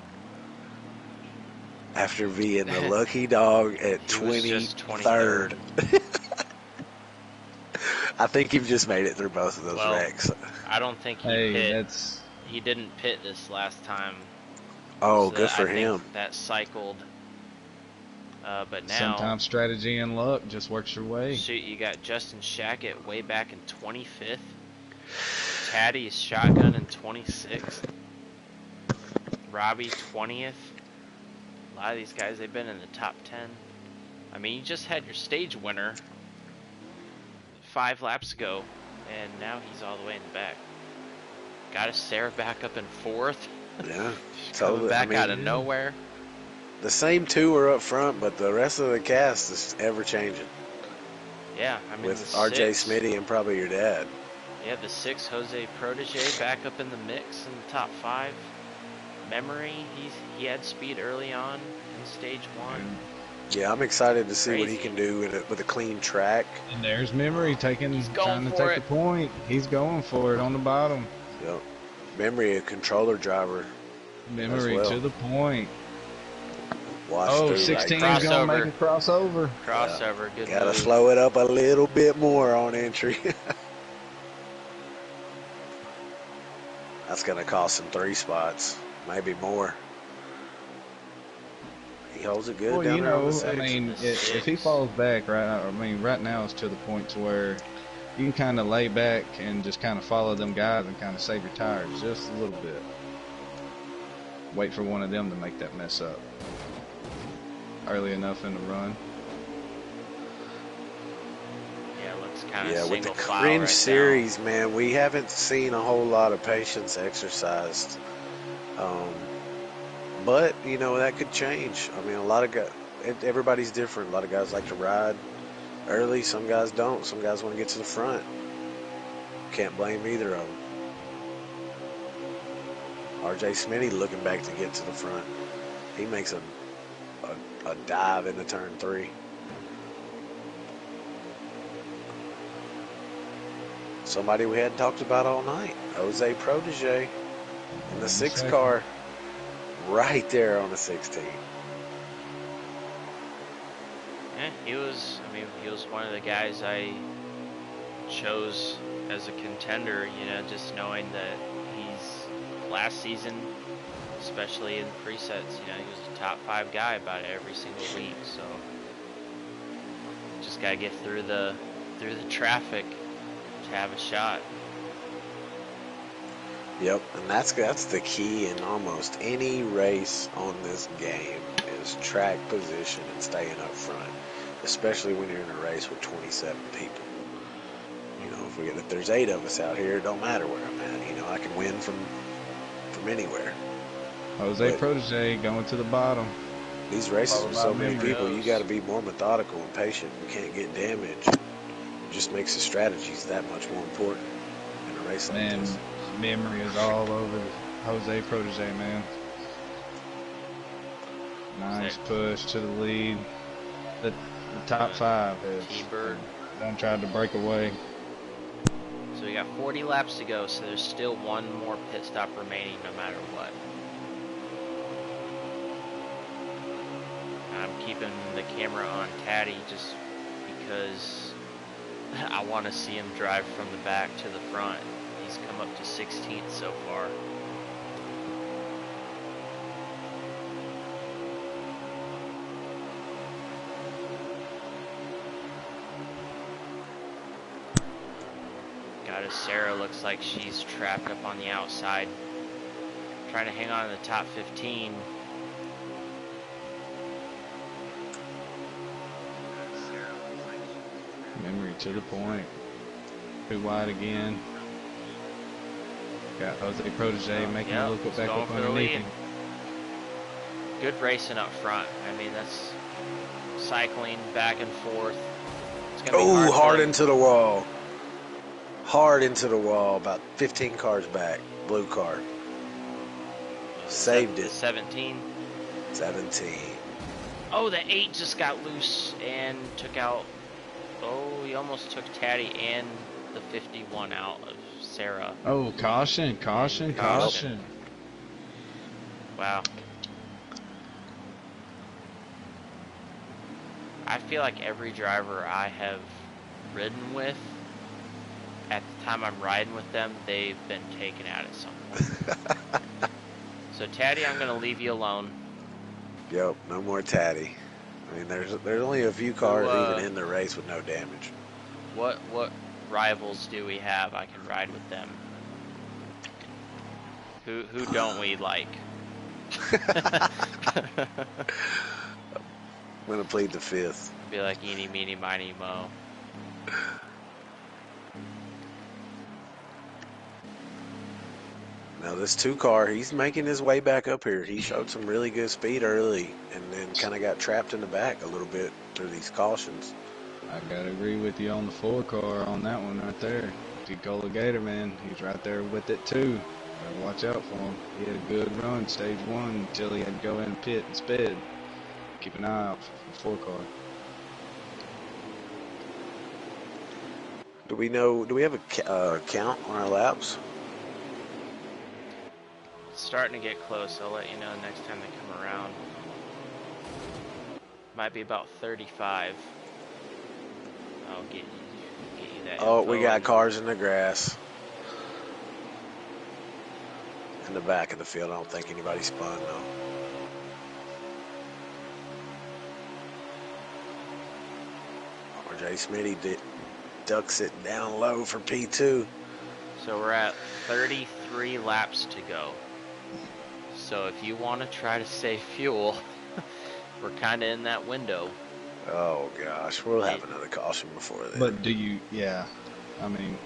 After being the lucky dog at He was just 23rd. I think you've just made it through both of those wrecks. I don't think he Hey, pit. that's He didn't pit this last time. Oh, So good for I think him. that cycled. But now, sometimes strategy and luck just works your way. shoot, you got Justin Shackett way back in 25th. Taddy's shotgun in 26th. Robbie 20th. A lot of these guys, they've been in the top 10. I mean, you just had your stage winner 5 laps ago, and now he's all the way in the back. Got a Sarah back up in 4th. Yeah. Coming back out of nowhere. The same 2 are up front, but the rest of the cast is ever changing. Yeah, I mean, With the RJ 6 Smitty and probably your dad. Yeah, the 6 Jose Protege back up in the mix in the top 5. Memory, he had speed early on in stage one. Yeah, I'm excited to see what he Crazy. can do with a clean track. And there's Memory He's going trying to for take the it. point. He's going for it on the bottom. Yep. Memory, a controller driver as Memory well. to the point. Wash Oh, through 16's right gonna make a crossover. Crossover. Good Gotta move. slow it up a little bit more on entry. That's gonna cost him 3 spots, maybe more. He holds it good Well, down you there on the know, I 6. mean, The if he 6. falls back right now it's to the point to where you can kind of lay back and just kind of follow them guys and kind of save your tires just a little bit. Wait for one of them to make that mess up early enough in the run. Yeah, looks kind of Yeah, with the single file Cringe right series, man, we haven't seen a whole lot of patience exercised. But, you know, that could change. I mean, a lot of guys, everybody's different. A lot of guys like to ride early. Some guys don't. Some guys want to get to the front. Can't blame either of them. RJ Smitty looking back to get to the front. He makes a dive into turn 3. Somebody we hadn't talked about all night. Jose Protege in the 6 car. Right there on the 16. Yeah, he was one of the guys I chose as a contender, you know, just knowing that he's last season, especially in presets, you know, he was a top 5 guy about every single week, so just gotta get through the traffic to have a shot. Yep, and that's the key in almost any race on this game is track position and staying up front, especially when you're in a race with 27 people. You know, if there's 8 of us out here, it don't matter where I'm at. You know, I can win from anywhere. Jose Protege going to the bottom. These races with so many people, you got to goes. be more methodical and patient. You can't get damaged. It just makes the strategies that much more important in a race like this. Memory is all over Jose Protege, man. Nice push to the lead. The top 5 has T-Bird done tried to break away. So we got 40 laps to go, so there's still one more pit stop remaining no matter what. I'm keeping the camera on Taddy just because I want to see him drive from the back to the front. He's come up to 16th so far. Got Sarah looks like she's trapped up on the outside, trying to hang on to the top 15. Memory to the point. Too wide again. Got Jose Protege making a little back up underneath him. Good racing up front. I mean, that's cycling back and forth. Oh, hard into the wall. Hard into the wall, about 15 cars back. Blue car. Saved it. 17. 17. Oh, the 8 just got loose and took out. Oh, he almost took Taddy and the 51 out of Sarah. Oh, caution. Wow. I feel like every driver I have ridden with, at the time I'm riding with them, they've been taken out at some point. So Taddy, I'm going to leave you alone. Yep, no more Taddy. I mean, there's only a few cars even in the race with no damage. What rivals do we have I can ride with them? Who don't we like? I'm going to plead the 5th. Be like eeny, meeny, miny, mo. Now this 2 car, he's making his way back up here. He showed some really good speed early and then kind of got trapped in the back a little bit through these cautions. I gotta agree with you on the 4 car on that one right there. Decola Gator, man, he's right there with it too. Gotta watch out for him. He had a good run, stage 1, until he had to go in pit and sped. Keep an eye out for the 4 car. Do we have a count on our laps? It's starting to get close. I'll let you know next time they come around. Might be about 35. I'll get you that Oh, info we got and- cars in the grass. In the back of the field. I don't think anybody spun, though. RJ Smitty ducks it down low for P2. So we're at 33 laps to go. So if you want to try to save fuel, we're kind of in that window. Oh, gosh. We'll have another caution before then. But do you, yeah, I mean,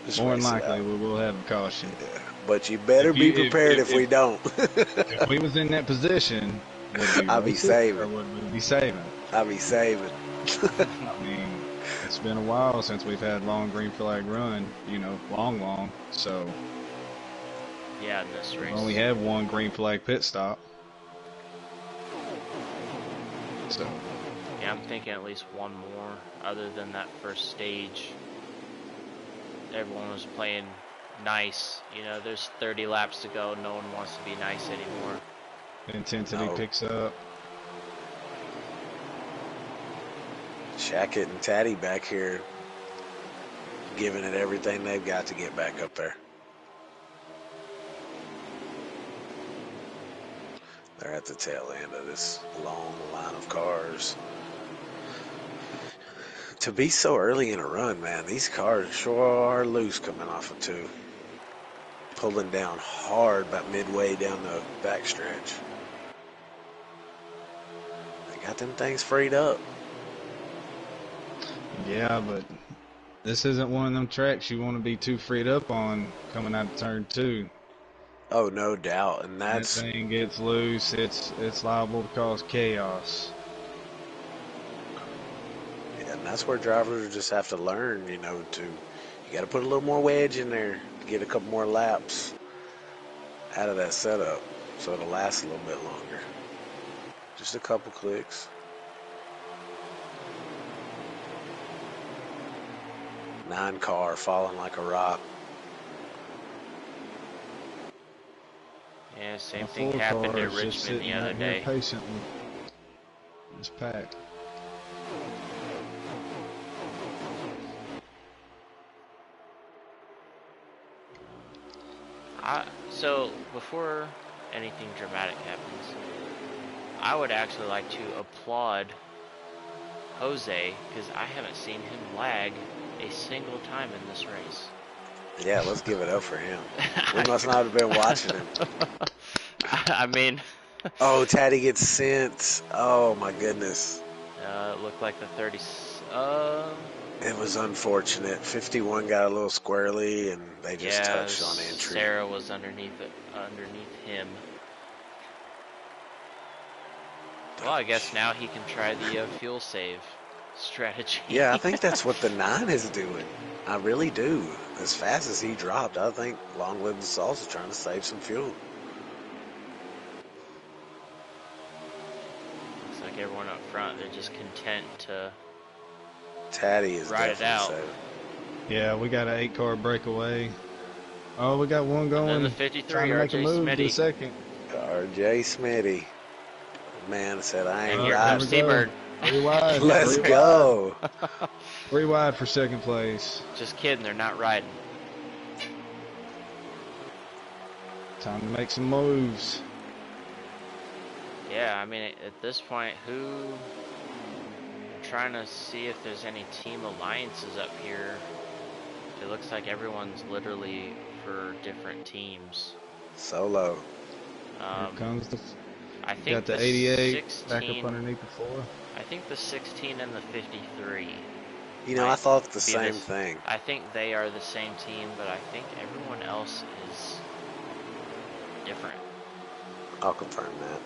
Just more than race it likely out. we will have a caution. Yeah. But you better be prepared if we don't. If we was in that position, would we I'll be race it, saving. or would we be saving? I'll be saving. I mean, it's been a while since we've had long green flag run, you know, long. So Yeah, in this race. we only have one green flag pit stop. So Yeah, I'm thinking at least one more. Other than that first stage, everyone was playing nice. You know, there's 30 laps to go. No one wants to be nice anymore. the intensity No. picks up. Shackett and Taddy back here giving it everything they've got to get back up there. They're at the tail end of this long line of cars. To be so early in a run, man, these cars sure are loose coming off of 2. Pulling down hard about midway down the backstretch. They got them things freed up. Yeah, but this isn't one of them tracks you want to be too freed up on coming out of turn 2. Oh, no doubt. And That that's, thing gets loose, it's liable to cause chaos. and that's where drivers just have to learn, you know, you got to put a little more wedge in there to get a couple more laps out of that setup so it'll last a little bit longer. Just a couple clicks. 9 car falling like a rock. Yeah, same My thing 4 happened car at is just Richmond sitting the other right here day. patiently. It's packed. So before anything dramatic happens, I would actually like to applaud Jose because I haven't seen him lag a single time in this race. Yeah, let's give it up for him. We must not have been watching him. I mean, Oh, Taddy gets sent. Oh, my goodness. it looked like the 30. It was unfortunate. 51 got a little squirrely, and they just Yeah, touched on entry. Sarah was underneath him. Well, I guess now he can try the fuel save strategy. Yeah, I think that's what the 9 is doing. I really do. As fast as he dropped, I think Long Live the Sauce is trying to save some fuel. Looks like everyone up front, they're just content to Taddy is ride it out. definitely saving. Yeah, we got an 8 car breakaway. Oh, we got one going. And then the 53, trying to make a RJ move to the Smitty. second. RJ Smitty. Man said, I And ain't here riding. comes Seabird. 3 wide. Let's 3 go. Wide. 3 wide for second place. Just kidding, they're not riding. Time to make some moves. Yeah, I mean, at this point, I'm trying to see if there's any team alliances up here. It looks like everyone's literally for different teams. Solo. Here comes the. I think Got the the 88 16, back up underneath the 4. I think the 16 and the 53. You know, I might thought the be same this- thing. I think they are the same team, but I think everyone else is different. I'll confirm that.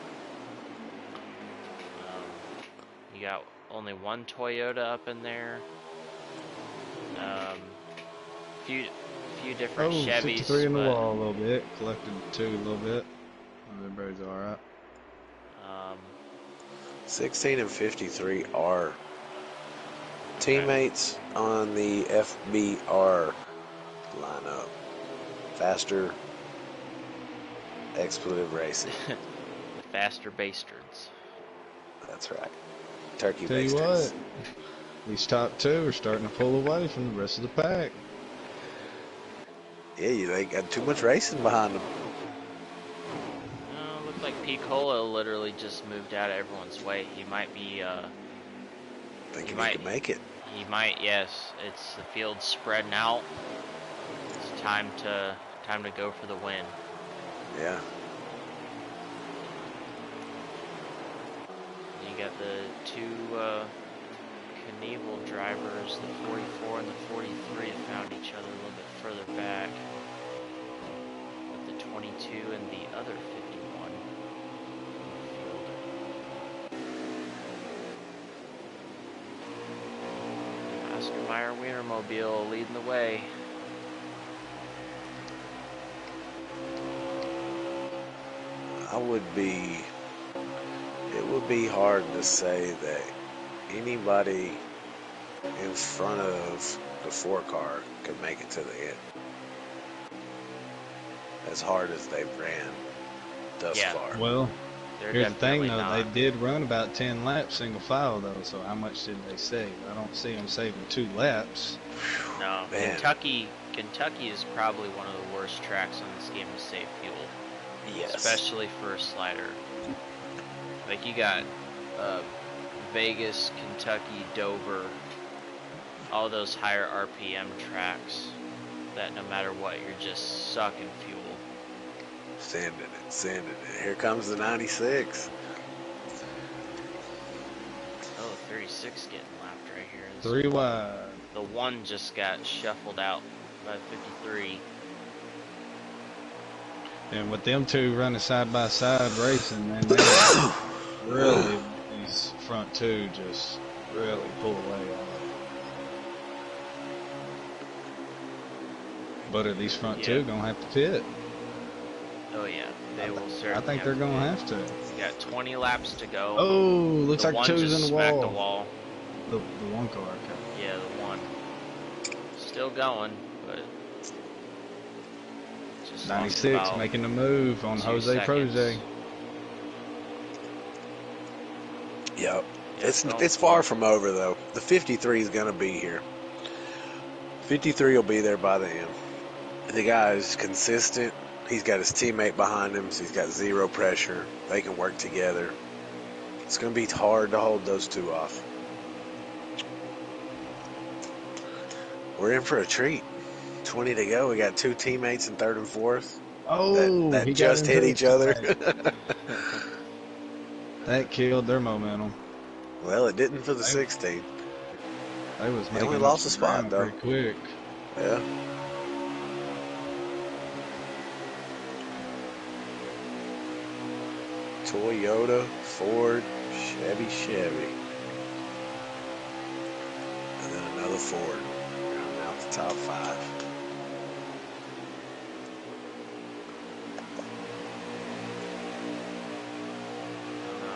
You got only one Toyota up in there. Few different Oh, Chevys, 53 in the but wall a little bit. Collected 2 a little bit. Everybody's alright. 16 and 53 are teammates on the FBR lineup. Faster Expletive Racing. The faster bastards. That's right. Turkey Tell you basters. what, these top two are starting to pull away from the rest of the pack. Yeah, they got too much racing behind them. Looked like Picola literally just moved out of everyone's way. He might be, Thinking he can make it. He might, yes. It's the field spreading out. It's time to go for the win. Yeah. You got the two Knievel drivers, the 44 and the 43, found each other a little bit further back. With the 22 and the other 51 in the field. Oscar Mayer Wienermobile leading the way. It would be hard to say that anybody in front of the 4 car could make it to the end. As hard as they've ran thus far. Well, They're here's the thing, definitely though. not. They did run about 10 laps single file, though, so how much did they save? I don't see them saving 2 laps. No, Man. Kentucky is probably one of the worst tracks on this game to save fuel. Yes. Especially for a slider. Like you got Vegas, Kentucky, Dover, all those higher RPM tracks that no matter what, you're just sucking fuel. Sending it. Here comes the 96. Oh, 36 getting lapped right here. 3 wide. The one just got shuffled out by 53. And with them two running side by side racing, man, they really, these front two just really pull away on it. But are these front two gonna have to pit? Oh yeah, they will certainly. I think they're gonna have to. You got 20 laps to go. Oh, looks The like one two's just in the smacked wall. the wall. The one car. Okay. Yeah, the one. Still going, but just lost 96 about making the move on 2 Jose seconds. Proje. Yep. Yeah, It's far from over, though. The 53 is going to be here. 53 will be there by the end. The guy is consistent. He's got his teammate behind him, so he's got zero pressure. They can work together. It's going to be hard to hold those two off. We're in for a treat. 20 to go. We got 2 teammates in 3rd and 4th. Oh, that he just got hit into each it. other. That killed their momentum. Well, it didn't for the 16. They was They making only up lost a some spot, ground though. pretty quick. Yeah. Toyota, Ford, Chevy. And then another Ford. Rounding out the top 5.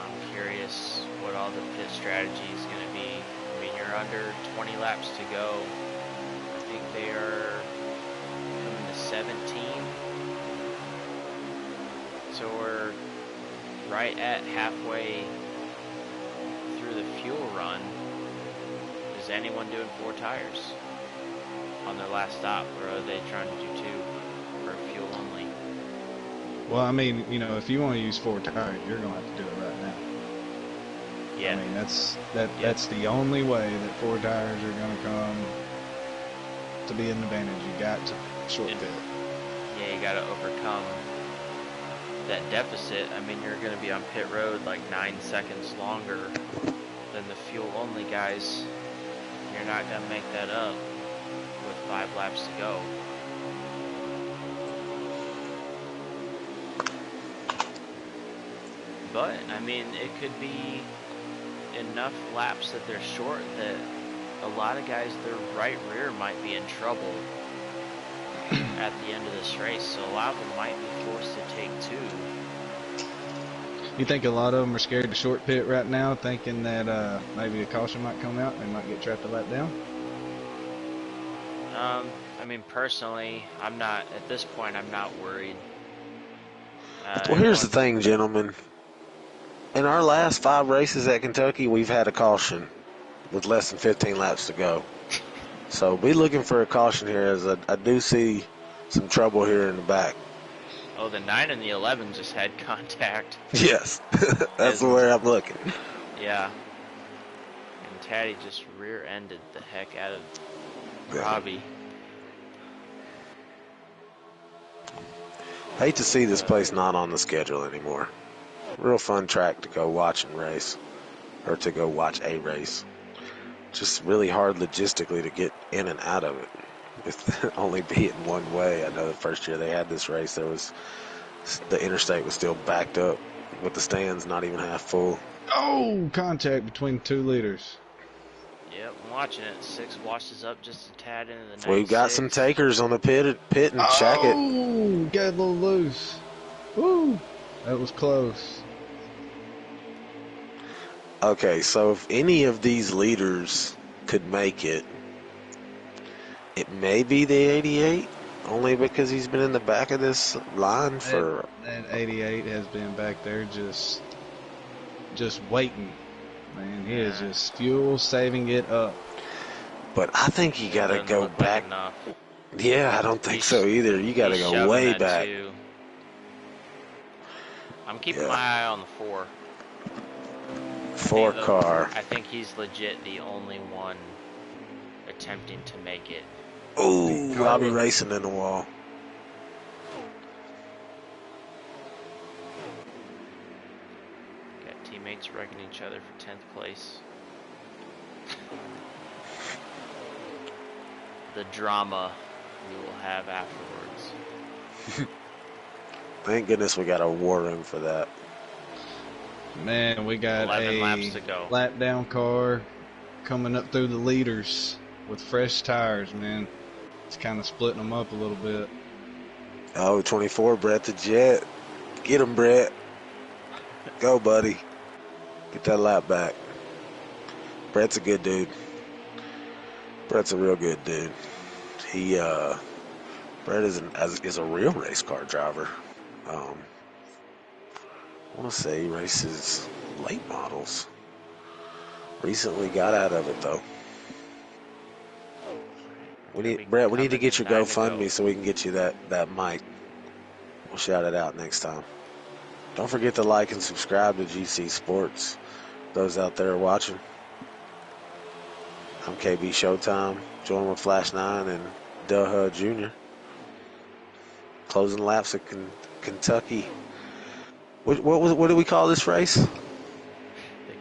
I'm curious what all the pit strategy is going to be. I mean, you're under 20 laps to go. I think they are coming to 17. So we're right at halfway through the fuel run. Is anyone doing 4 tires on their last stop, or are they trying to do 2 for fuel only? Well, I mean, you know, if you want to use 4 tires, you're gonna have to do it right now. Yeah. I mean, that's the only way that 4 tires are gonna come to be an advantage. You got to short pit. Yeah, you got to overcome that deficit. I mean, you're going to be on pit road like 9 seconds longer than the fuel only guys. You're not going to make that up with 5 laps to go. But, I mean, it could be enough laps that they're short that a lot of guys, their right rear might be in trouble at the end of this race. So a lot of them might be forced to take 2. You think a lot of them are scared to short pit right now, thinking that maybe a caution might come out and they might get trapped a lap down? I mean, personally, I'm not, at this point, I'm not worried. Well, here's the thing, gentlemen. In our last 5 races at Kentucky, we've had a caution with less than 15 laps to go. So be looking for a caution here, as I do see some trouble here in the back. Oh, the 9 and the 11 just had contact. Yes, that's where I'm looking. Yeah. And Taddy just rear-ended the heck out of Robbie. Hate to see this place not on the schedule anymore. Real fun track to go watch and race, or to go watch a race. Just really hard logistically to get in and out of it, with only being one way. I know the first year they had this race, the interstate was still backed up, with the stands not even half full. Oh, contact between 2 leaders. Yep, I'm watching it. 6 washes up just a tad into the 96. We've got some takers on the pit and check it. Oh, got a little loose. Woo, that was close. Okay, so if any of these leaders could make it, it may be the 88, only because he's been in the back of this line for... That 88 has been back there just waiting. Man, he is just fuel saving it up. But I think you got to go back. Yeah, I don't think so either. You got to go way back. I'm keeping my eye on the 4. 4 car. I think he's legit the only one attempting to make it. Ooh, Robbie racing in the wall. Got teammates wrecking each other for 10th place. The drama we will have afterwards. Thank goodness we got a war room for that. Man, we got 11 laps to go. Lap down car coming up through the leaders with fresh tires, man. It's kind of splitting them up a little bit. Oh, 24, Brett the Jet. Get him, Brett. Go, buddy. Get that lap back. Brett's a good dude. Brett's a real good dude. Brett is a real race car driver. I want to say he races late models. Recently got out of it, though. Brett, we need to get your GoFundMe so we can get you that mic. We'll shout it out next time. Don't forget to like and subscribe to GC Sports. Those out there watching. I'm KB Showtime. Join with Flash 9 and Duh Jr. Closing laps at Kentucky. What do we call this race? The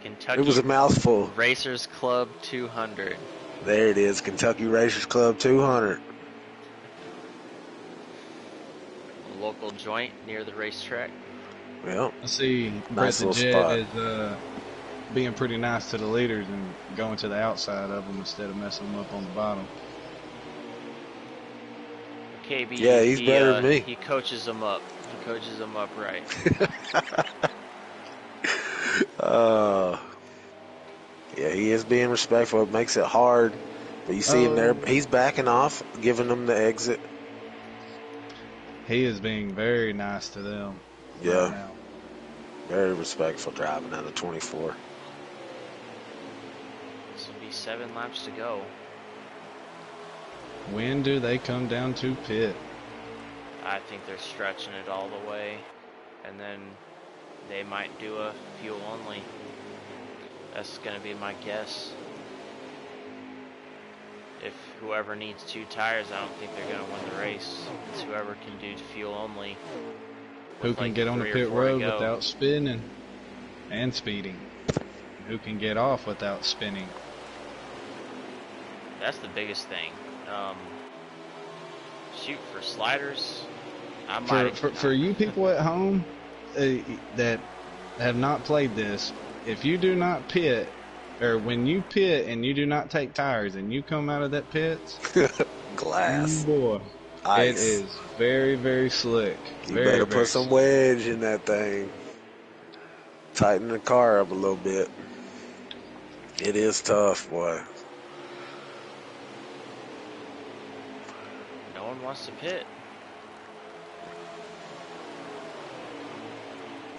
Kentucky It was a mouthful. Racers Club 200. There it is, Kentucky Racers Club 200. A local joint near the racetrack. Well, I see Brett the Jet is being pretty nice to the leaders and going to the outside of them instead of messing them up on the bottom. KB, yeah, he's better than me. He coaches them up. He coaches them up right. Yeah, he is being respectful. It makes it hard. But you see him there. He's backing off, giving them the exit. He is being very nice to them. Yeah. Right now. Very respectful driving out of 24. This will be 7 laps to go. When do they come down to pit? I think they're stretching it all the way. And then they might do a fuel only. That's going to be my guess. If whoever needs 2 tires, I don't think they're going to win the race. It's whoever can do fuel only. Who can get on the pit road without spinning and speeding? Who can get off without spinning? That's the biggest thing. Shoot, for sliders, for you people at home that have not played this, if you do not pit, or when you pit and you do not take tires and you come out of that pit, glass, boy, ice. It is very, very slick. You better put some wedge in that thing. Tighten the car up a little bit. It is tough, boy. No one wants to pit.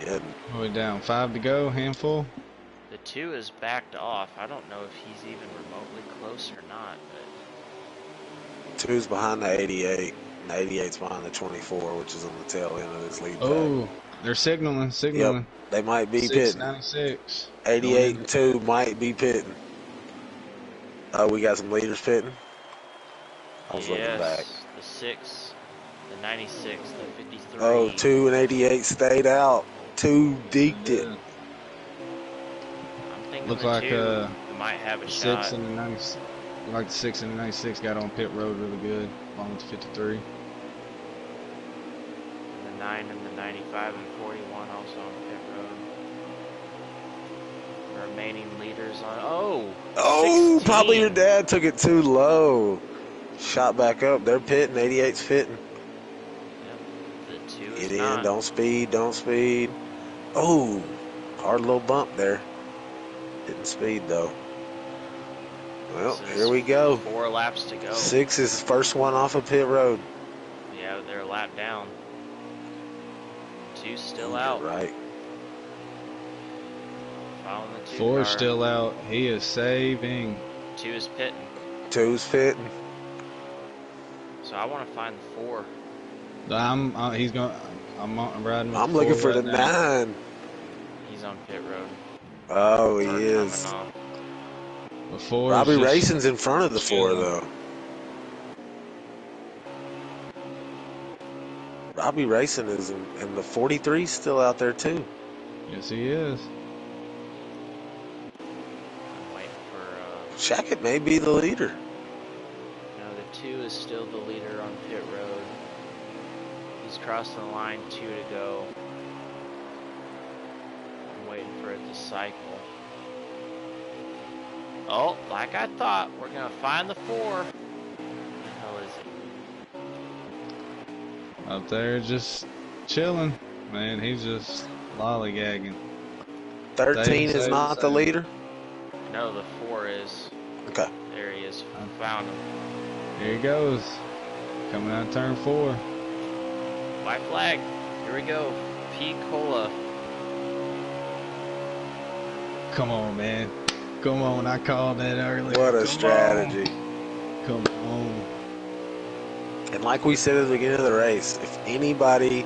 Yeah. We're down 5 to go, handful. The 2 is backed off. I don't know if he's even remotely close or not, but 2's behind the 88. And the 88's behind the 24, which is on the tail end of this lead pack. Oh, they're signaling. Yep, they might be pitting. 696. 88 and 2 might be pitting. Oh, we got some leaders pitting. I was looking back. the 6, the 96, the 53. Oh, 2 and 88 stayed out. 2 deked it. I'm thinking Look the like 2 might have a shot. 6 and the 96. Like the 6 and the 96 got on pit road really good, along with the 53. The 9 and the 95 and 41 also on pit road. Remaining leaders on. Oh, 16. probably your dad took it too low. Shot back up. They're pitting. 88's pitting. Yep. The 2 is Get in. not. Don't speed. Don't speed. Oh, hard little bump there. Didn't speed though. Well, here we go. 4 laps to go. 6 is the first one off of pit road. Yeah, they're a lap down. 2's still You're out. right. Following the 2 4 is car. still out. He is saving. 2 is pitting. 2's pitting. So I want to find the 4. I'm riding with I'm the looking 4 for right the now. 9. He's on pit road. Oh, he Or is. coming off. The 4 Robbie is just Racing's in front of the 4 chilling. though. Robbie Racing is in, and the 43's still out there too. Yes, he is. I'm waiting for. Shackett may be the leader. No, the 2 is still the leader on pit road. He's crossing the line, 2 to go. I'm waiting for it to cycle. Oh, like I thought, we're gonna find the 4. Where the hell is it? Up there just chilling. Man, he's just lollygagging. 13 is not the leader. No, the 4 is. Okay. There he is. Found him. Here he goes. Coming out of turn 4. White flag. Here we go. P. Cola. Come on, man. Come on, I called that earlier. What a Come strategy. on. Come on. And like we said at the beginning of the race, if anybody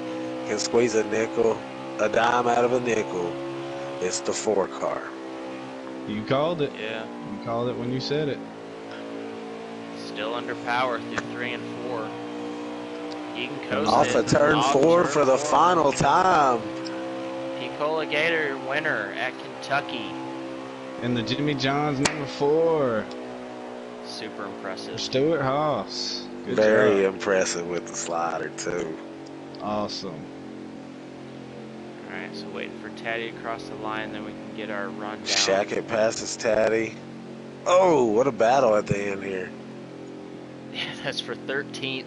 can squeeze a dime out of a nickel, it's the 4 car. You called it. Yeah. You called it when you said it. Still under power through 3 and 4. You can coast Off it. of turn Off 4 turn for the 4. final time. Picola Gator winner at Kentucky. And the Jimmy Johns number 4. Super impressive. Stuart Haas. Good Very job. impressive with the slider too. Awesome. Alright, so waiting for Taddy to cross the line, then we can get our run down. Shackett passes Taddy. Oh, what a battle at the end here. Yeah, that's for 13th.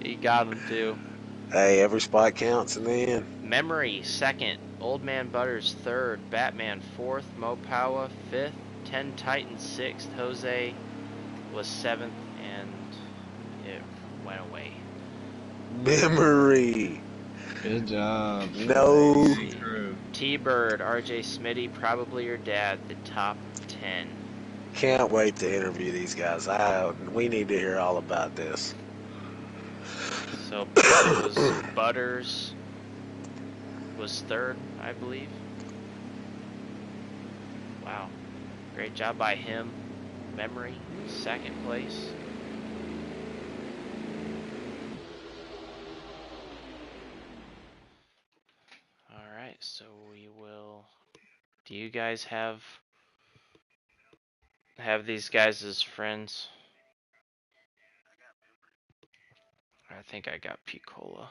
He got him too. Hey, every spot counts in the end. Memory, 2nd. Old Man Butters, 3rd. Batman, 4th. Mopawa, 5th. 10 Titan, 6th. Jose was 7th, and it went away. Memory. Good job. No. T-Bird, RJ Smitty, probably your dad, the top 10. Can't wait to interview these guys. We need to hear all about this. So it was Butters was 3rd, I believe. Wow. Great job by him. Memory, 2nd place. Alright, so we will... Do you guys have these guys as friends? I think I got Picola.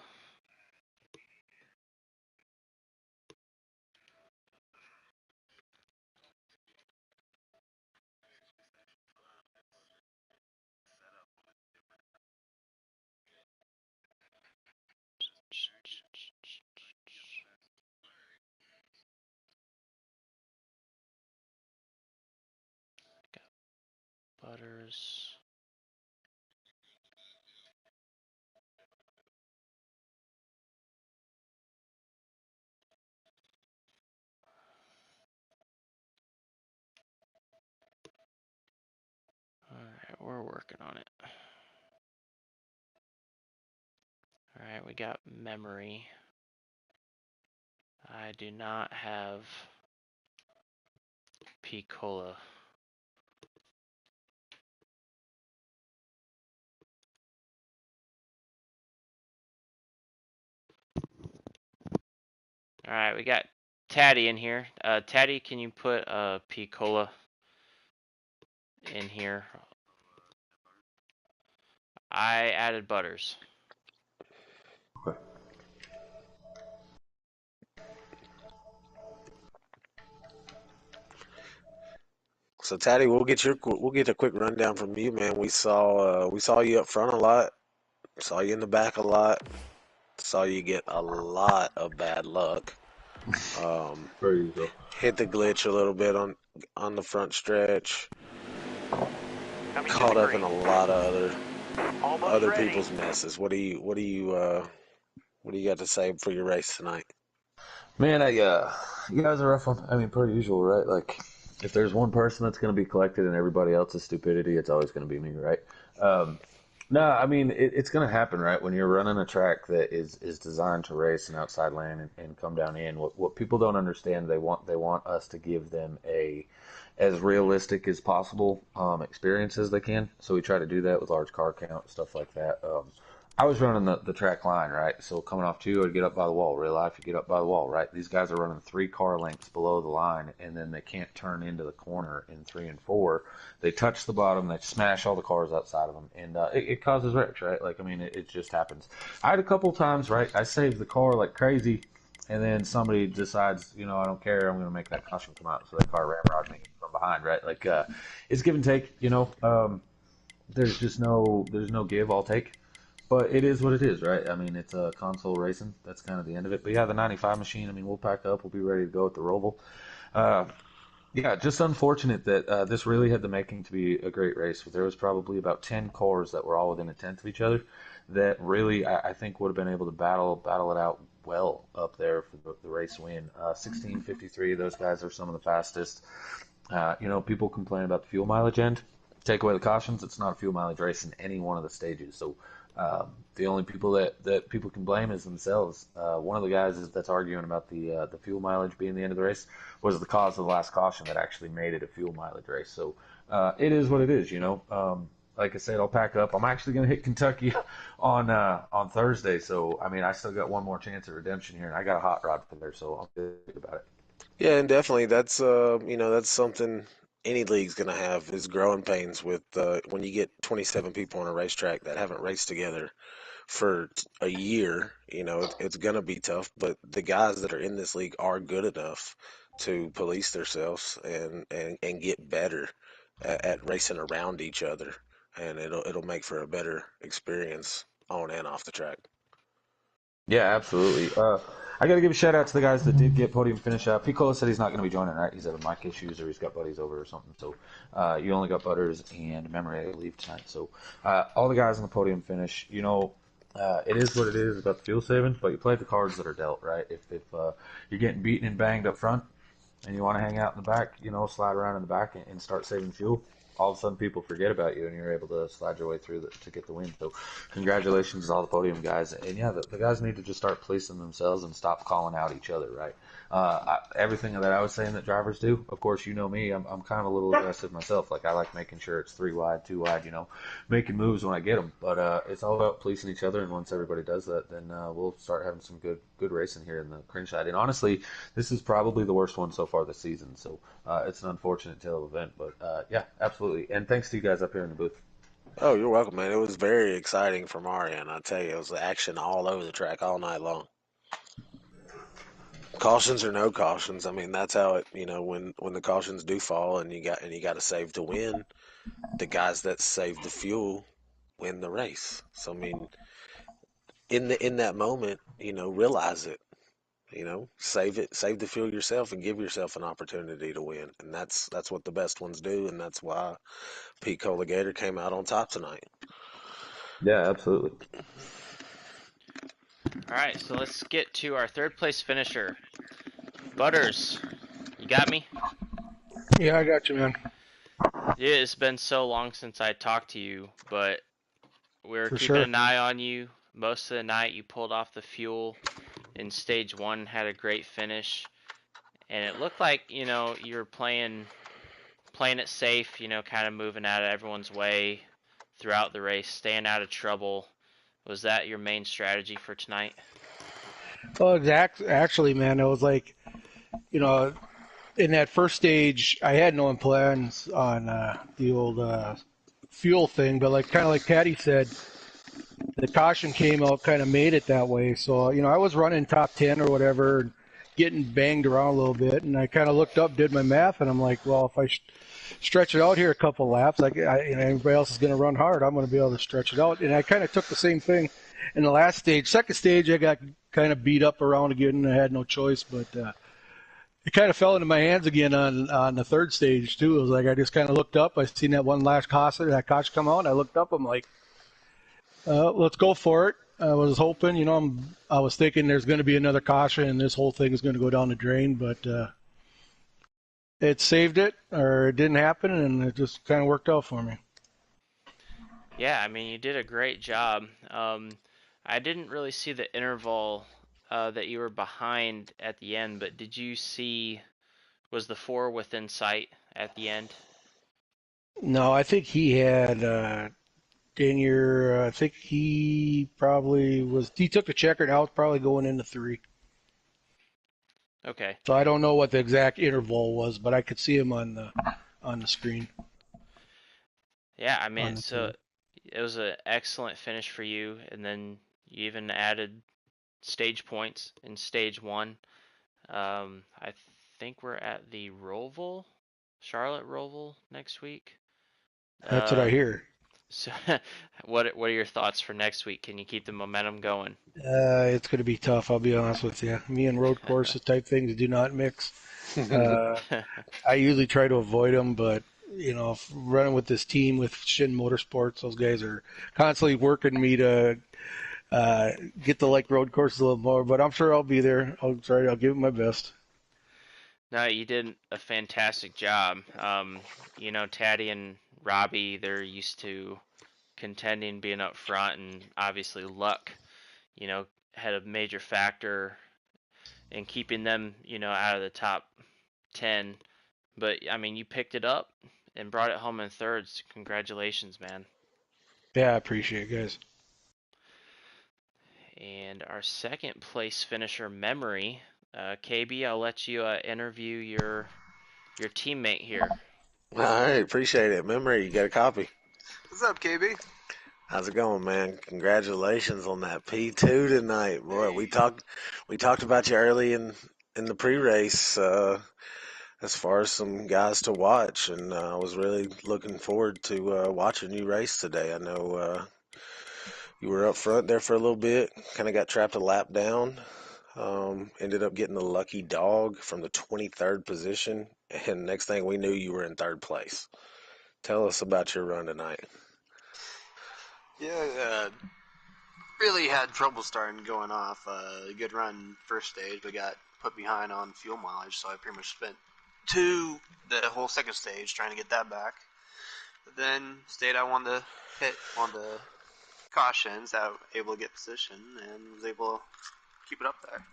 Butters. Alright, we're working on it. Alright, we got memory. I do not have P-Cola. Alright, we got Taddy in here. Taddy, can you put P-Cola in here? I added Butters. So Taddy, we'll get a quick rundown from you, man. We saw you up front a lot, saw you in the back a lot, saw you get a lot of bad luck. Um, Per usual. hit the glitch a little bit on the front stretch. Coming to Caught the up in green. a lot of Almost other ready. people's messes. What do you got to say for your race tonight? Man, you guys are rough one. I mean, per usual, right? Like, if there's one person that's going to be collected in everybody else's stupidity, it's always going to be me, right? Um, no, I mean, it's going to happen, right? When you're running a track that is designed to race an outside lane and come down in, what people don't understand, they want us to give them a as realistic as possible experience as they can. So we try to do that with large car count, stuff like that. I was running the track line, right? So coming off two, I'd get up by the wall. Real life, you get up by the wall, right? These guys are running 3 car lengths below the line, and then they can't turn into the corner in 3 and 4. They touch the bottom, they smash all the cars outside of them, and it causes wrecks, right? Like, I mean, it just happens. I had a couple times, right? I saved the car like crazy, and then somebody decides, I don't care, I'm going to make that caution come out, so that car ramrod me from behind, right? Like, it's give and take. There's no give, I'll take. But it is what it is, right? I mean, it's a console racing. That's kind of the end of it. But yeah, the 95 machine, I mean, we'll pack up. We'll be ready to go at the Roval. Uh, yeah, just unfortunate that this really had the making to be a great race. There was probably about 10 cars that were all within a tenth of each other that really, I think, would have been able to battle it out well up there for the race win. 16:53, those guys are some of the fastest. People complain about the fuel mileage end. Take away the cautions, it's not a fuel mileage race in any one of the stages. So the only people that people can blame is themselves. One of the guys that's arguing about the fuel mileage being the end of the race was the cause of the last caution that actually made it a fuel mileage race. So it is what it is. Like I said, I'll pack up. I'm actually going to hit Kentucky on Thursday. So I mean, I still got one more chance at redemption here, and I got a hot rod for there, so I'm good about it. Yeah, and definitely that's something any league's gonna have is growing pains with when you get 27 people on a racetrack that haven't raced together for a year. It's gonna be tough, but the guys that are in this league are good enough to police themselves and get better at racing around each other, and it'll make for a better experience on and off the track. Yeah, absolutely. I got to give a shout out to the guys that did get podium finish. Piccolo said he's not going to be joining, right? He's having mic issues or he's got buddies over or something. So you only got Butters and Memory, I believe, tonight. So all the guys on the podium finish, it is what it is about the fuel savings, but you play the cards that are dealt, right? If you're getting beaten and banged up front, and you want to hang out in the back, slide around in the back and start saving fuel, all of a sudden people forget about you and you're able to slide your way through to get the win. So congratulations to all the podium guys. And yeah, the guys need to just start policing themselves and stop calling out each other, right? Everything that I was saying that drivers do, of course, you know me, I'm kind of a little aggressive myself. Like I like making sure it's 3 wide, 2 wide, making moves when I get them. But it's all about policing each other. And once everybody does that, then we'll start having some good racing here in the Cringe side. And honestly, this is probably the worst one so far this season. So it's an unfortunate tail of event. But yeah, absolutely. And thanks to you guys up here in the booth. Oh, you're welcome, man. It was very exciting from our end. I tell you, it was action all over the track all night long. Cautions or no cautions, I mean that's how it. When the cautions do fall and you got to save to win, the guys that save the fuel win the race. So I mean, in that moment, realize it. Save the fuel yourself, and give yourself an opportunity to win. And that's what the best ones do, and that's why Pete Colligator came out on top tonight. Yeah, absolutely. All right, so let's get to our third place finisher, Butters. You got me? Yeah, I got you, man. Yeah, it's been so long since I talked to you, but we were For keeping sure. an eye on you most of the night. You pulled off the fuel in stage one, had a great finish, and it looked like you were playing it safe. Kind of moving out of everyone's way throughout the race, staying out of trouble. Was that your main strategy for tonight? Well, actually, man, it was like, in that first stage, I had no plans on the old fuel thing, but kind of like Patty said, the caution came out, kind of made it that way. So, I was running top 10 or whatever, and getting banged around a little bit, and I kind of looked up, did my math, and I'm like, well, if I stretch it out here a couple laps, everybody else is going to run hard. I'm going to be able to stretch it out, and I kind of took the same thing in the last stage. Second stage, I got kind of beat up around again, and I had no choice, but it kind of fell into my hands again on the third stage too. It was like I just kind of looked up. I seen that one last caution come out. And I looked up. I'm like, let's go for it. I was hoping, I was thinking there's going to be another caution and this whole thing is going to go down the drain, but it saved it, or it didn't happen, and it just kind of worked out for me. Yeah, I mean, you did a great job. I didn't really see the interval that you were behind at the end, but did you see, was the 4 within sight at the end? No, I think he had Daniel. I think he probably was. He took the checker, and I was probably going into 3. Okay. So I don't know what the exact interval was, but I could see him on the screen. Yeah, I mean, On the so tool. it was an excellent finish for you, and then you even added stage points in stage one. I think we're at the Charlotte Roval next week. That's what I Uh, hear. so what are your thoughts for next week? Can you keep the momentum going? It's going to be tough. I'll be honest with you. Me and road courses type things do not mix. Uh, I usually try to avoid them, but running with this team with Shin Motorsports, those guys are constantly working me to get to like road courses a little more. But I'm sure I'll be there. I'll try. I'll give it my best. No, you did a fantastic job. Taddy and Robbie, they're used to contending, being up front, and obviously luck, had a major factor in keeping them, out of the top 10. But I mean, you picked it up and brought it home in thirds. Congratulations, man. Yeah, I appreciate it, guys. And our second place finisher, Memory. KB, I'll let you interview your teammate here. All right, appreciate it. Memory, you got a copy. What's up, KB? How's it going, man? Congratulations on that P2 tonight, boy. We talked about you early in the pre-race, as far as some guys to watch, and I was really looking forward to watching you race today. I know you were up front there for a little bit, kind of got trapped a lap down. Ended up getting the lucky dog from the 23rd position, and next thing we knew, you were in third place. Tell us about your run tonight. Yeah, really had trouble starting going off. A good run first stage, but got put behind on fuel mileage, so I pretty much spent the whole second stage trying to get that back. But then stayed out on the pit on the cautions, out able to get position, and was able to keep it up there.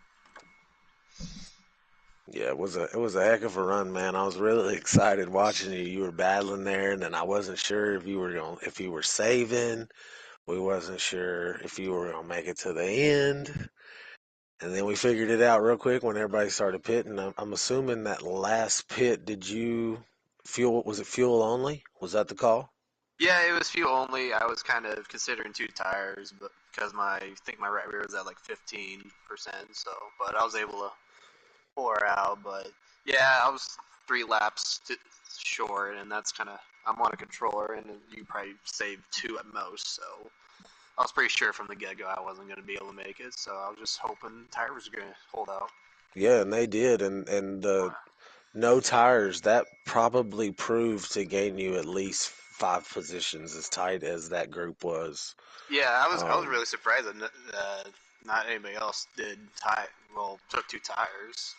Yeah, it was a heck of a run, man. I was really excited watching you. You were battling there, and then I wasn't sure if you were saving. We wasn't sure if you were gonna make it to the end. And then we figured it out real quick when everybody started pitting. I'm assuming that last pit, did you fuel? Was it fuel only? Was that the call? Yeah, it was fuel only. I was kind of considering 2 tires, but because I think my right rear was at like 15%, but I was able to pour out. But yeah, I was 3 laps short, and that's kind of, I'm on a controller, and you probably save 2 at most. So I was pretty sure from the get go I wasn't going to be able to make it. So I was just hoping tires were going to hold out. Yeah, and they did, and the no tires that probably proved to gain you at least 5 positions, as tight as that group was. Yeah, I was Um, really surprised that not anybody else did took 2 tires.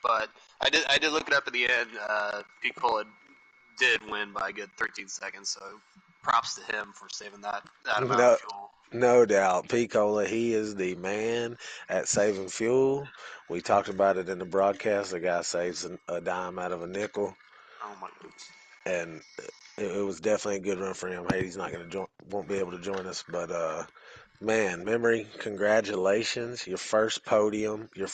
But I did look it up at the end. Picola did win by a good 13 seconds, so props to him for saving that amount of no, fuel. no doubt, Picola, he is the man at saving fuel. We talked about it in the broadcast. The guy saves a dime out of a nickel, Oh my goodness. and it was definitely a good run for him. Hady's not going to won't be able to join us, but man, Memory, congratulations! Your first podium, your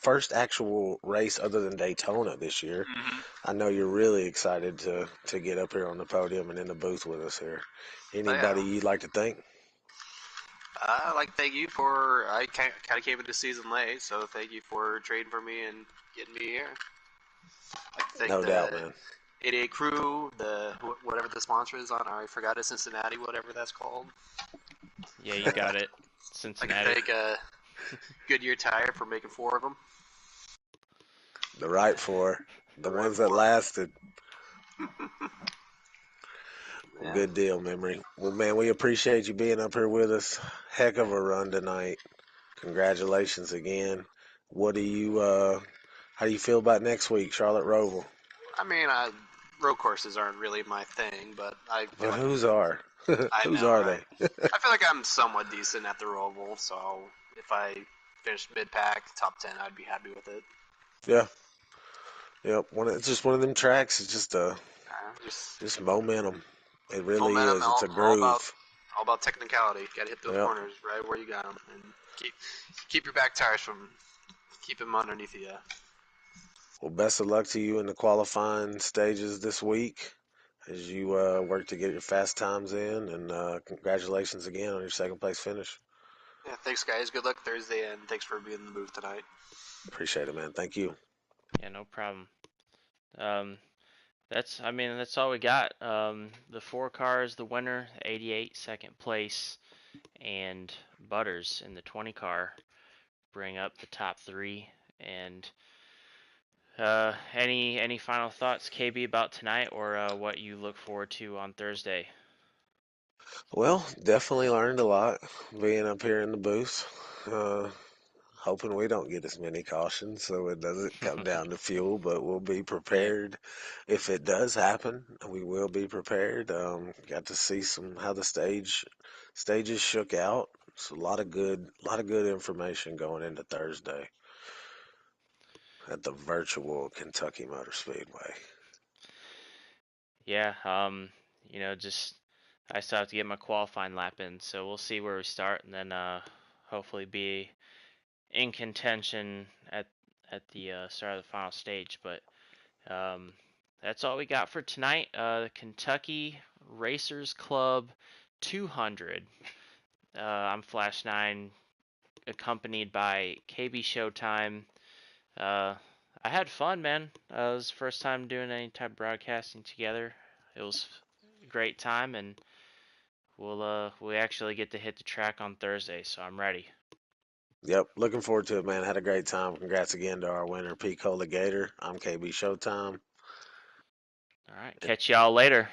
first actual race other than Daytona this year. Mm-hmm. I know you're really excited to get up here on the podium and in the booth with us here. Oh, yeah. Anybody you'd like to thank? I'd like to thank you for. I kind of came into the season late, so thank you for trading for me and getting me here. I'd like to thank No doubt, the man. 88 crew, whatever the sponsor is on. I already forgot it, Cincinnati, whatever that's called. Yeah, you got it. I can Cincinnati. thank Goodyear Tire for making 4 of them. The right four, the The right ones that 4. lasted. Yeah. Good deal, Memory. Well, man, we appreciate you being up here with us. Heck of a run tonight. Congratulations again. What do you how do you feel about next week, Charlotte Roval? I mean, road courses aren't really my thing, but I feel Well, like whose are? I Whose know, are right? they? I feel like I'm somewhat decent at the Roval, so if I finish mid-pack, top 10, I'd be happy with it. Yeah. Yep. It's just one of them tracks. It's Just just momentum. It really momentum, is. It's a all groove. about technicality. Got to hit those Yep. corners right where you got them, and keep your back tires from keep them underneath you. Well, best of luck to you in the qualifying stages this week as you work to get your fast times in, and congratulations again on your second place finish. Yeah, thanks guys. Good luck Thursday, and thanks for being in the booth tonight. Appreciate it, man. Thank you. Yeah, no problem. Um, that's all we got. The 4 cars, the winner, 88 second place, and Butters in the 20 car bring up the top 3. And any final thoughts, KB, about tonight, or what you look forward to on Thursday? Well, definitely learned a lot being up here in the booth. Uh, Hoping we don't get as many cautions so it doesn't come down to fuel, but we'll be Yeah, prepared if it does happen. We will be prepared. Got to see how the stages shook out. So lot of good information going into Thursday at the virtual Kentucky Motor Speedway. yeah. Just I still have to get my qualifying lap in, so we'll see where we start, and then hopefully be in contention at the start of the final stage. But um, that's all we got for tonight. The Kentucky Racers Club 200. I'm Flash 9, accompanied by KB Showtime. Uh, I had fun, man. It was the first time doing any type of broadcasting together. It was a great time, and we actually get to hit the track on Thursday, so I'm ready. Yep, looking forward to it, man. Had a great time. Congrats again to our winner, P. Cola Gator. I'm KB Showtime. All right, catch y'all later.